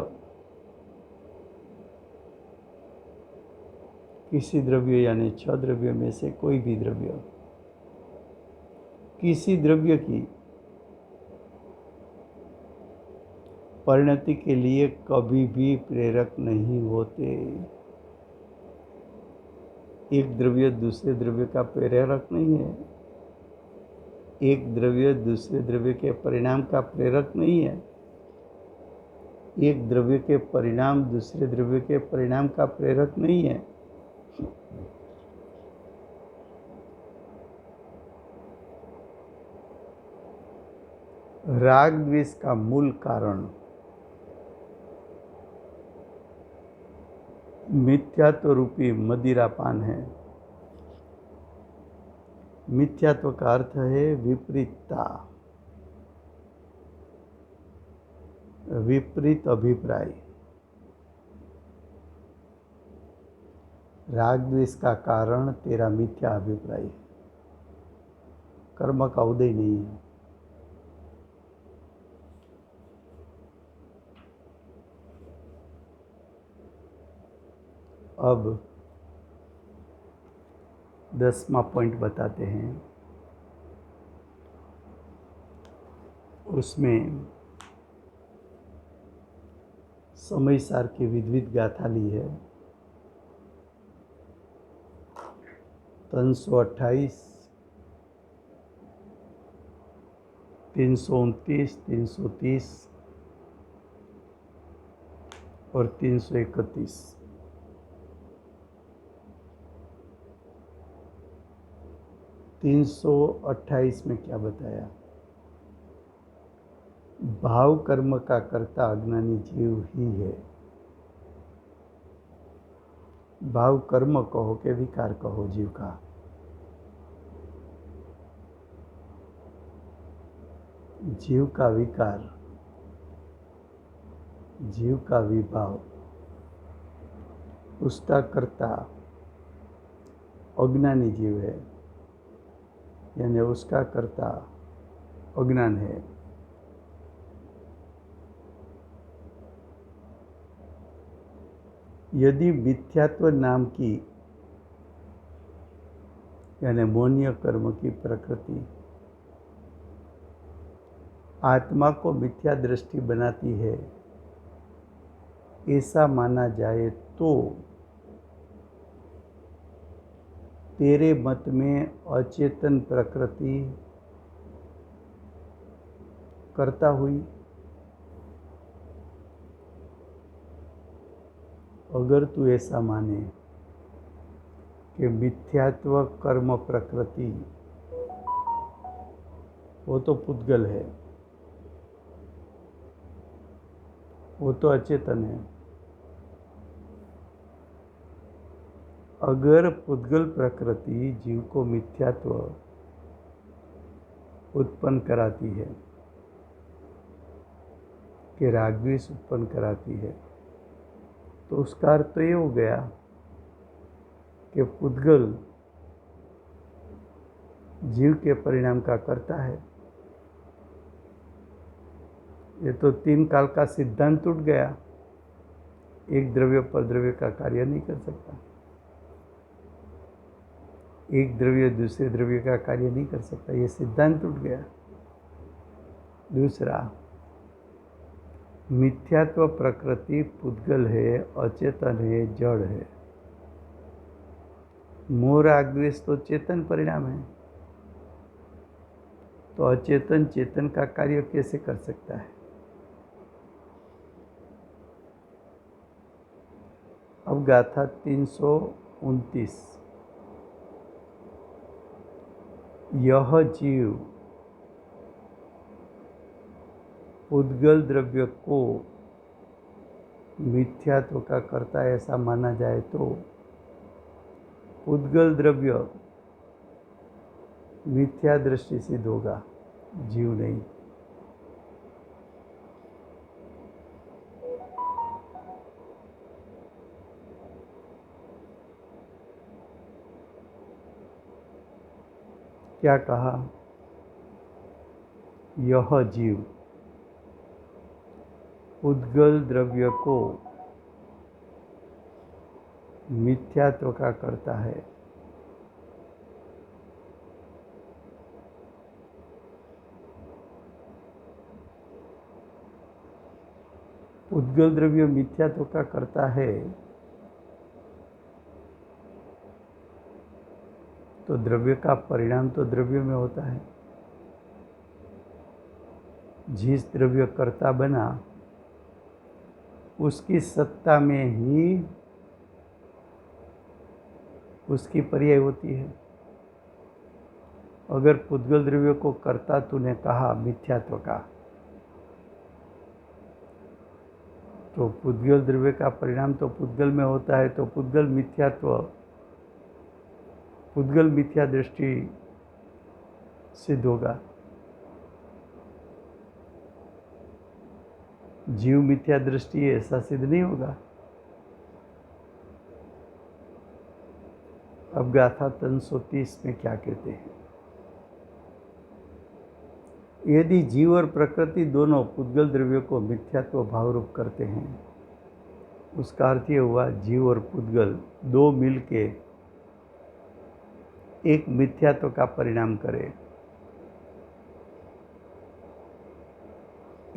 यानी 6 द्रव्य में से कोई भी द्रव्य किसी द्रव्य की परिणति के लिए कभी भी प्रेरक नहीं होते। एक द्रव्य दूसरे द्रव्य का प्रेरक नहीं है, एक द्रव्य दूसरे द्रव्य के परिणाम का प्रेरक नहीं है, एक द्रव्य के परिणाम दूसरे द्रव्य के परिणाम का प्रेरक नहीं है। राग द्वेष का मूल कारण मिथ्यात्व रूपी मदिरापान है। मिथ्यात्व का अर्थ है विपरीतता, विपरीत अभिप्राय। राग द्वेष का कारण तेरा मिथ्या अभिप्राय है, कर्म का उदय नहीं है। अब 10वां पॉइंट बताते हैं। उसमें समय सार की विद्वित गाथा ली है। 328, 329, 330 और 331। 328 में क्या बताया? भाव कर्म का कर्ता अज्ञानी जीव ही है। भाव कर्म कहो के विकार कहो जीव का। जीव का विकार, जीव का विभाव, उसका कर्ता अज्ञानी जीव है, यानी उसका कर्ता अज्ञान है। यदि मिथ्यात्व नाम की यानी मौन्य कर्म की प्रकृति आत्मा को मिथ्या दृष्टि बनाती है, ऐसा माना जाए तो तेरे मत में अचेतन प्रकृति कर्ता हुई। अगर तू ऐसा माने कि मिथ्यात्व कर्म प्रकृति वो तो पुद्गल है, वो तो अचेतन है। अगर पुद्गल प्रकृति जीव को मिथ्यात्व उत्पन्न कराती है, कि राग द्वेष उत्पन्न कराती है, तो उसका अर्थ तो ये हो गया कि पुद्गल जीव के परिणाम का करता है। ये तो तीन काल का सिद्धांत टूट गया। एक द्रव्य पर द्रव्य का कार्य नहीं कर सकता, एक द्रव्य दूसरे द्रव्य का कार्य नहीं कर सकता, ये सिद्धांत टूट गया। दूसरा, मिथ्यात्व प्रकृति पुद्गल है, अचेतन है, जड़ है। मोह राग द्वेष तो चेतन परिणाम है, तो अचेतन चेतन का कार्य कैसे कर सकता है? अब गाथा 329। यह जीव पुद्गल द्रव्य को मिथ्यात्व का करता है ऐसा माना जाए तो पुद्गल द्रव्य मिथ्या दृष्टि सिद्ध होगा, जीव नहीं। क्या कहा? यह जीव पुद्गल द्रव्य को मिथ्यात्व का करता है। पुद्गल द्रव्य मिथ्यात्व का करता है तो द्रव्य का परिणाम तो द्रव्य में होता है। जिस द्रव्य कर्ता बना उसकी सत्ता में ही उसकी पर्याय होती है। अगर पुद्गल द्रव्य को कर्ता तूने कहा मिथ्यात्व का, तो पुद्गल द्रव्य का परिणाम तो पुद्गल में होता है, तो पुद्गल मिथ्यात्व, पुद्गल मिथ्या दृष्टि सिद्ध होगा। जीव मिथ्या दृष्टि ऐसा सिद्ध नहीं होगा। अब गाथा 330 में क्या कहते हैं? यदि जीव और प्रकृति दोनों पुद्गल द्रव्य को मिथ्यात्व भावरूप करते हैं, उसका अर्थ ये हुआ जीव और पुद्गल दो मिलके एक मिथ्यात्व का परिणाम करे,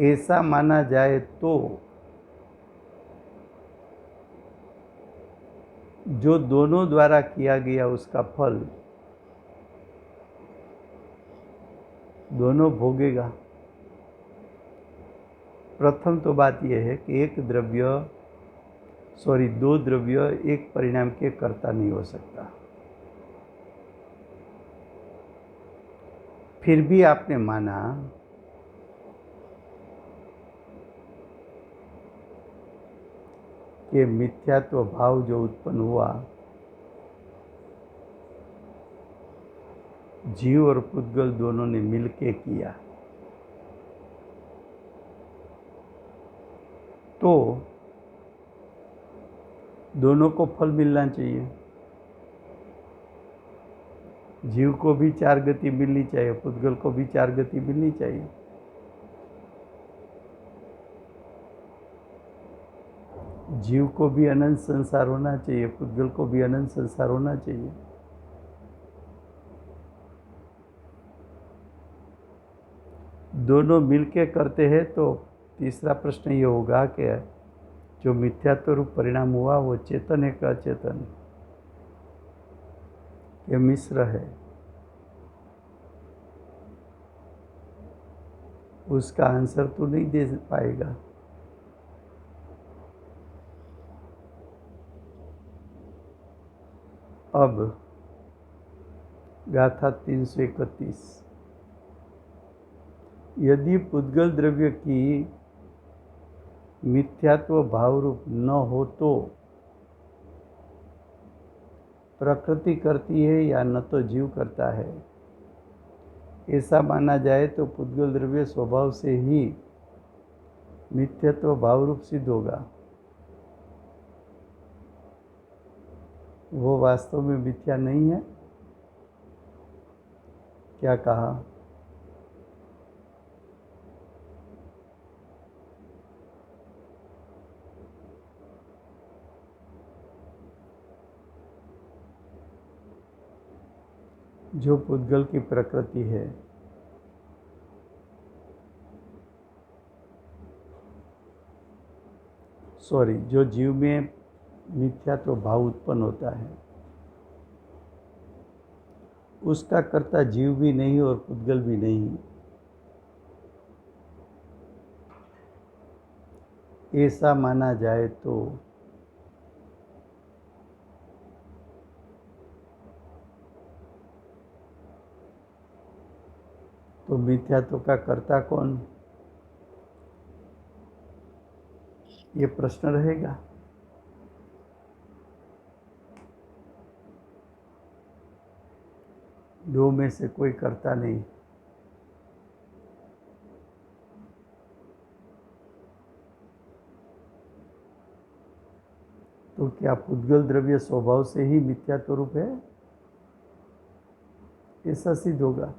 ऐसा माना जाए तो जो दोनों द्वारा किया गया उसका फल दोनों भोगेगा। प्रथम तो बात यह है कि दो द्रव्य एक परिणाम के कर्ता नहीं हो सकता। फिर भी आपने माना कि मिथ्यात्व भाव जो उत्पन्न हुआ जीव और पुद्गल दोनों ने मिलके किया, तो दोनों को फल मिलना चाहिए। जीव को भी चार गति मिलनी चाहिए, पुद्गल को भी चार गति मिलनी चाहिए। जीव को भी अनंत संसार होना चाहिए, पुद्गल को भी अनंत संसार होना चाहिए। दोनों मिलके करते हैं तो तीसरा प्रश्न ये होगा कि जो मिथ्यात्व रूप परिणाम हुआ वो चेतन है कि अचेतन, ये मिश्र है? उसका आंसर तो नहीं दे पाएगा। अब गाथा 331। यदि पुद्गल द्रव्य की मिथ्यात्व भाव रूप न हो तो प्रकृति करती है या न तो जीव करता है, ऐसा माना जाए तो पुद्गल द्रव्य स्वभाव से ही मिथ्यात्व भाव रूप सिद्ध होगा। वो वास्तव में मिथ्या नहीं है? क्या कहा? जो पुद्गल की प्रकृति है, सॉरी, जो जीव में मिथ्यात्व भाव उत्पन्न होता है, उसका कर्ता जीव भी नहीं और पुद्गल भी नहीं। ऐसा माना जाए तो मिथ्यात्व का कर्ता कौन, ये प्रश्न रहेगा। दो में से कोई कर्ता नहीं। तो क्या पुद्गल द्रव्य स्वभाव से ही मिथ्यात्व रूप है? ऐसा सिद्ध होगा।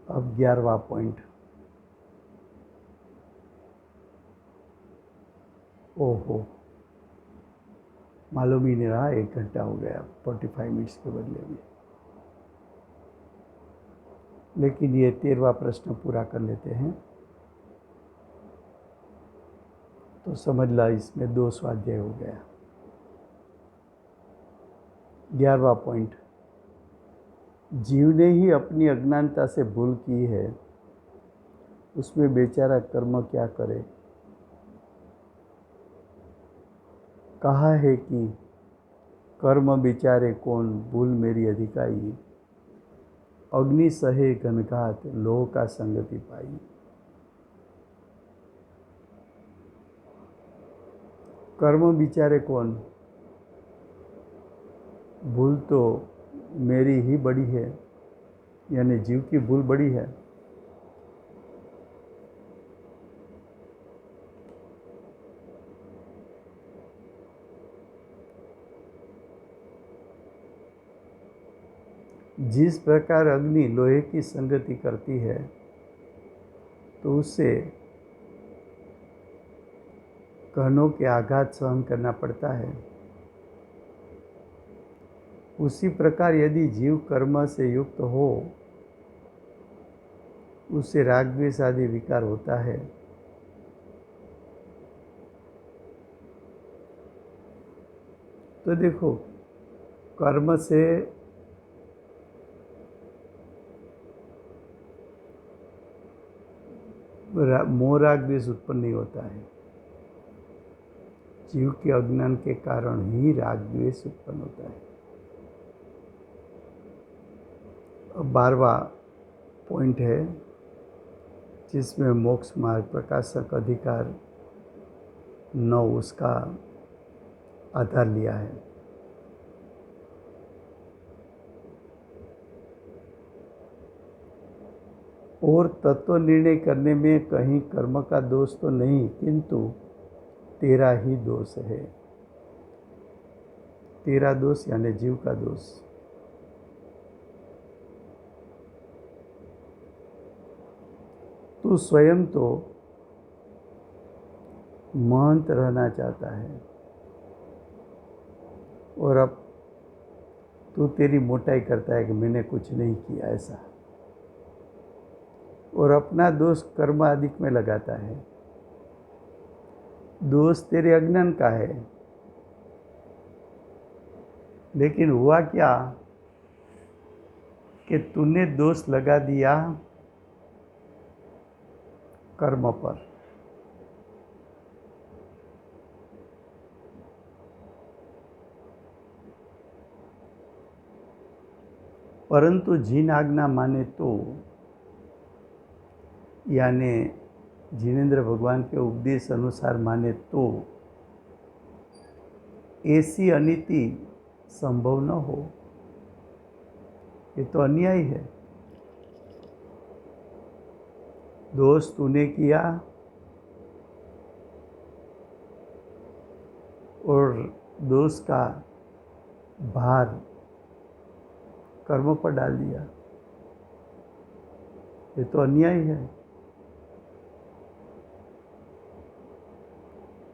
अब 11वां पॉइंट। ओहो, मालूम ही नहीं रहा 1 घंटा हो गया, 45 मिनट्स के बदले में। लेकिन ये 13वां प्रश्न पूरा कर लेते हैं तो समझ ला, इसमें 2 स्वाध्याय हो गया। 11वां पॉइंट। जीव ने ही अपनी अज्ञानता से भूल की है, उसमें बेचारा कर्म क्या करे। कहा है कि कर्म बिचारे कौन, भूल मेरी अधिकाई, अग्नि सहे घनघात, लोह का संगति पाई। कर्म बिचारे कौन, भूल तो मेरी ही बड़ी है, यानी जीव की भूल बड़ी है। जिस प्रकार अग्नि लोहे की संगति करती है तो उससे कणों के आघात सहन करना पड़ता है, उसी प्रकार यदि जीव कर्म से युक्त हो, उससे राग द्वेष आदि विकार होता है। तो देखो, कर्म से मोह राग द्वेष उत्पन्न नहीं होता है, जीव के अज्ञान के कारण ही राग द्वेष उत्पन्न होता है। अब 12वां पॉइंट है, जिसमें मोक्ष मार्ग प्रकाशक अधिकार 9 उसका आधार लिया है। और तत्व निर्णय करने में कहीं कर्म का दोष तो नहीं, किंतु तेरा ही दोष है। तेरा दोष यानी जीव का दोष। तू स्वयं तो महंत रहना चाहता है और अब तू तेरी मोटाई करता है कि मैंने कुछ नहीं किया ऐसा, और अपना दोष कर्म आदिक में लगाता है। दोष तेरे अज्ञान का है, लेकिन हुआ क्या कि तूने दोष लगा दिया कर्म पर। परंतु जिन आज्ञा माने तो, यानी जिनेंद्र भगवान के उपदेश अनुसार माने तो ऐसी अनिति संभव न हो। ये तो अन्याय है। दोष तूने किया और दोष का भार कर्म पर डाल दिया, ये तो अन्याय है।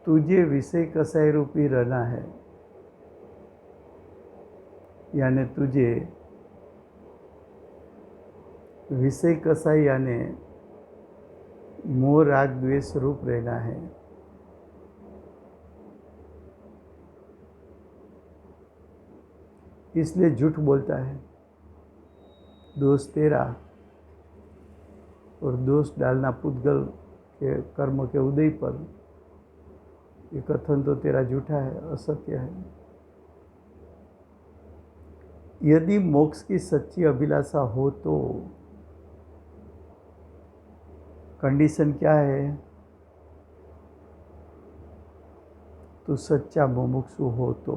तुझे विषय कसाई रूपी रहना है, यानी तुझे विषय कसाई यानी मोह राग द्वेष रूप रहना है। इसलिए झूठ बोलता है, दोष तेरा, और दोष डालना पुद्गल के कर्म के उदय पर, ये कथन तो तेरा झूठा है, असत्य है। यदि मोक्ष की सच्ची अभिलाषा हो तो कंडीशन क्या है? तो सच्चा मुमुक्षु हो तो,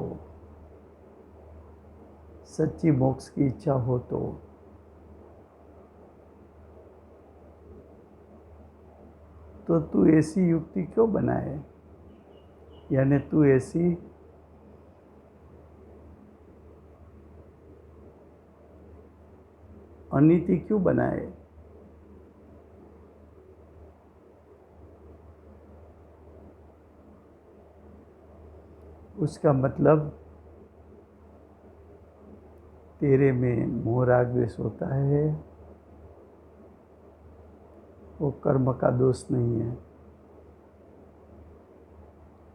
सच्ची मोक्ष की इच्छा हो तो तू ऐसी युक्ति क्यों बनाए, यानी तू ऐसी अनीति क्यों बनाए? उसका मतलब तेरे में मोह राग द्वेष होता है, वो कर्म का दोष नहीं है,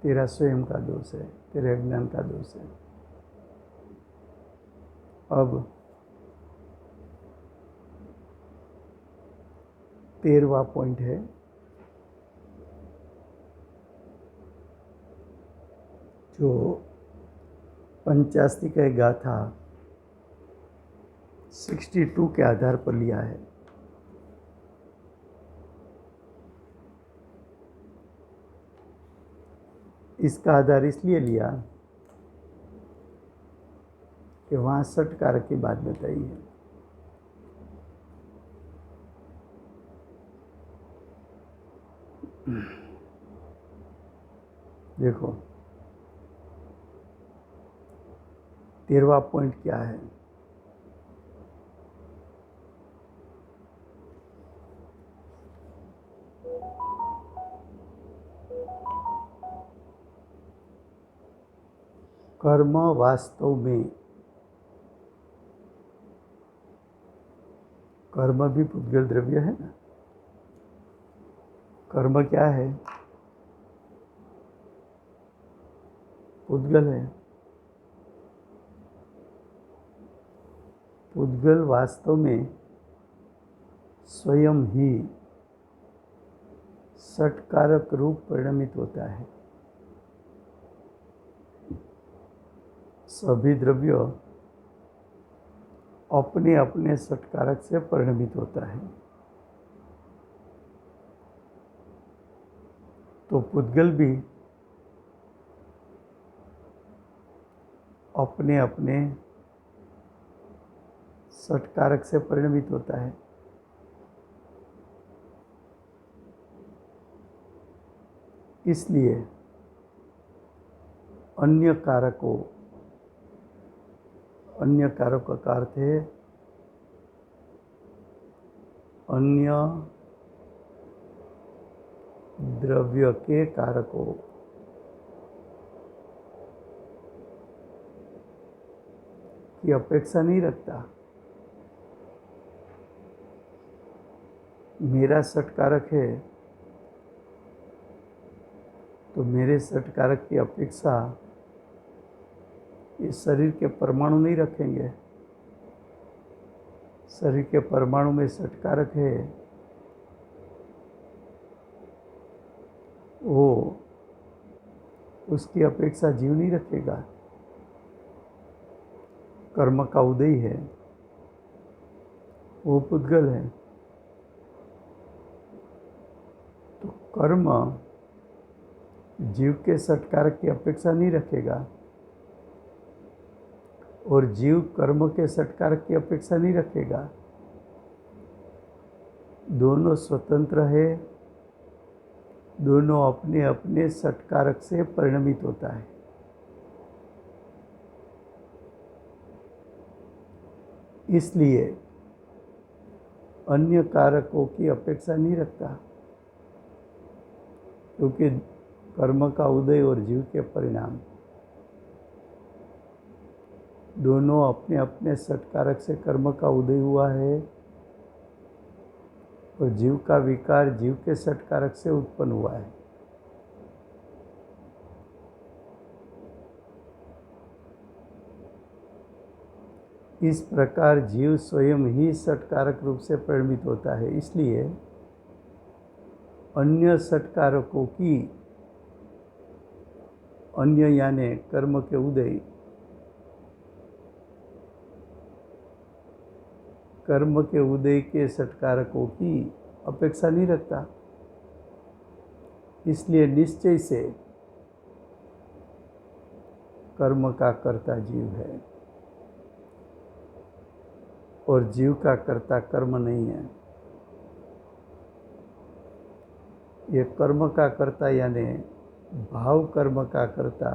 तेरा स्वयं का दोष है, तेरे अज्ञान का दोष है। अब 13वां पॉइंट है, जो पंचास्तिक गाथा 62 के आधार पर लिया है। इसका आधार इसलिए लिया कि वहाँ 60 कारक की बात बताई है। देखो 13वां पॉइंट क्या है? कर्म वास्तव में, कर्म भी पुद्गल द्रव्य है ना। कर्म क्या है? पुद्गल है। पुद्गल वास्तव में स्वयं ही षटकारक रूप परिणमित होता है। सभी द्रव्य अपने अपने षटकारक से परिणमित होता है। तो पुद्गल भी अपने अपने षटकारक से परिणमित होता है। इसलिए अन्य कारकों, अन्य कारकों का अर्थ है अन्य द्रव्य के कारकों की अपेक्षा नहीं रखता। मेरा षटकारक है तो मेरे षटकारक की अपेक्षा इस शरीर के परमाणु नहीं रखेंगे। शरीर के परमाणु में षटकारक है, वो उसकी अपेक्षा जीव नहीं रखेगा। कर्म का उदय है, वो पुद्गल है। तो कर्म जीव के षटकारक की अपेक्षा नहीं रखेगा। और जीव कर्म के सटकारक की अपेक्षा नहीं रखेगा। दोनों स्वतंत्र है, दोनों अपने अपने सटकारक से परिणमित होता है। इसलिए अन्य कारकों की अपेक्षा नहीं रखता, क्योंकि कर्म का उदय और जीव के परिणाम दोनों अपने अपने सटकारक से कर्म का उदय हुआ है और जीव का विकार जीव के सटकारक से उत्पन्न हुआ है। इस प्रकार जीव स्वयं ही सटकारक रूप से परिणमित होता है। इसलिए अन्य सटकारकों की, अन्य यानी कर्म के उदय, कर्म के उदय के सटकारकों की अपेक्षा नहीं रखता। इसलिए निश्चय से कर्म का कर्ता जीव है और जीव का कर्ता कर्म नहीं है। ये कर्म का कर्ता यानी भाव कर्म का कर्ता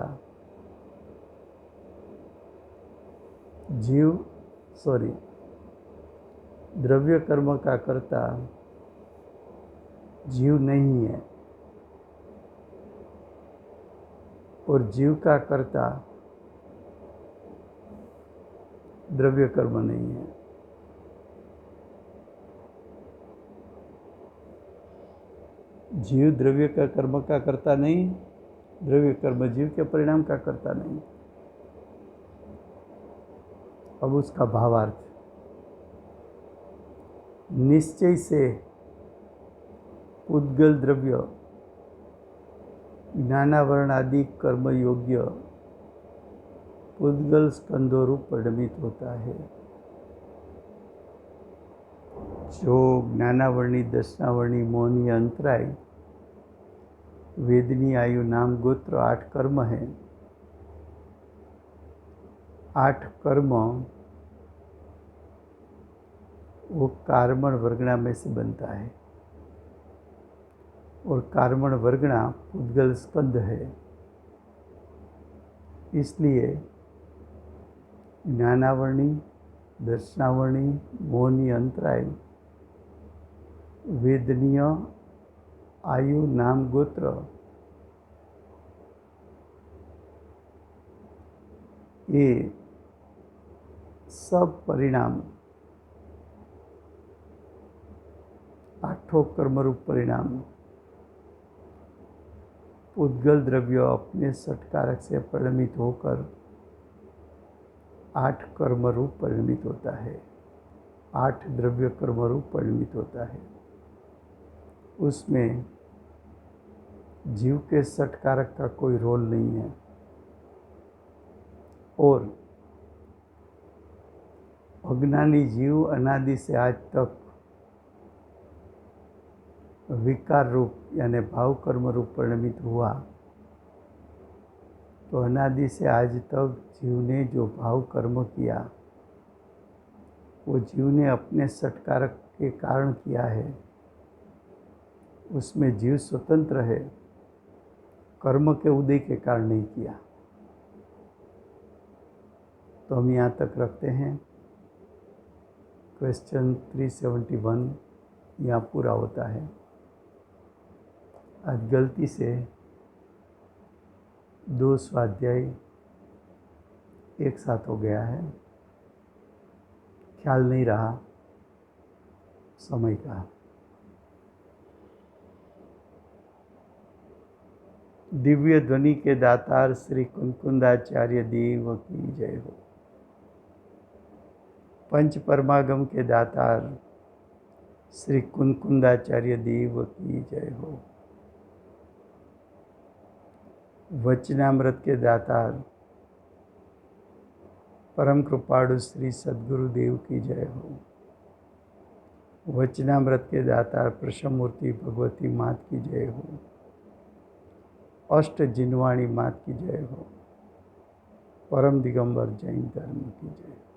जीव, द्रव्य कर्म का कर्ता जीव नहीं है और जीव का कर्ता द्रव्य कर्म नहीं है। जीव द्रव्य का कर्म का कर्ता नहीं, द्रव्य कर्म जीव के परिणाम का कर्ता नहीं। अब उसका भावार्थ, निश्चय से उद्गल द्रव्य ज्ञानावरण आदि कर्म योग्य उद्गल स्कंदों रूप परिणमित होता है। जो ज्ञानावर्णी, दर्शनावर्णी, मोहनी, अंतराय, वेदनी, आयु, नाम, गोत्र 8 कर्म हैं। 8 कर्म वो कार्मण वर्गणा में से बनता है और कार्मण वर्गणा उद्गल स्कंद है। इसलिए ज्ञानावर्णी, दर्शनावर्णी, मोहनी, अंतराय, वेदनीय, आयु, नाम, गोत्र ये सब परिणाम, 8 कर्मरूप परिणाम उद्गल द्रव्य अपने सटकारक से परिणमित होकर 8 कर्म रूप परिणमित होता है। 8 द्रव्य कर्म रूप परिणमित होता है। उसमें जीव के सटकारक का कोई रोल नहीं है और अज्ञानी जीव अनादि से आज तक विकार रूप यानी भाव कर्म रूप परिणमित हुआ। तो अनादि से आज तक जीव ने जो भाव कर्म किया वो जीव ने अपने सटकारक के कारण किया है। उसमें जीव स्वतंत्र है, कर्म के उदय के कारण नहीं किया। तो हम यहाँ तक रखते हैं। क्वेश्चन 371 यहाँ पूरा होता है। आज गलती से 2 स्वाध्याय एक साथ हो गया है, ख्याल नहीं रहा समय का। दिव्य ध्वनि के दातार श्री कुंकुंदाचार्य देव की जय हो। पंच परमागम के दातार श्री कुंकुंदाचार्य देव की जय हो। वचनामृत के दातार परम कृपाणु श्री सद्गुरुदेव की जय हो। वचनामृत के दातार प्रसन्न मूर्ति भगवती मात की जय हो। अष्ट जिनवाणी मात की जय हो। परम दिगंबर जैन धर्म की जय।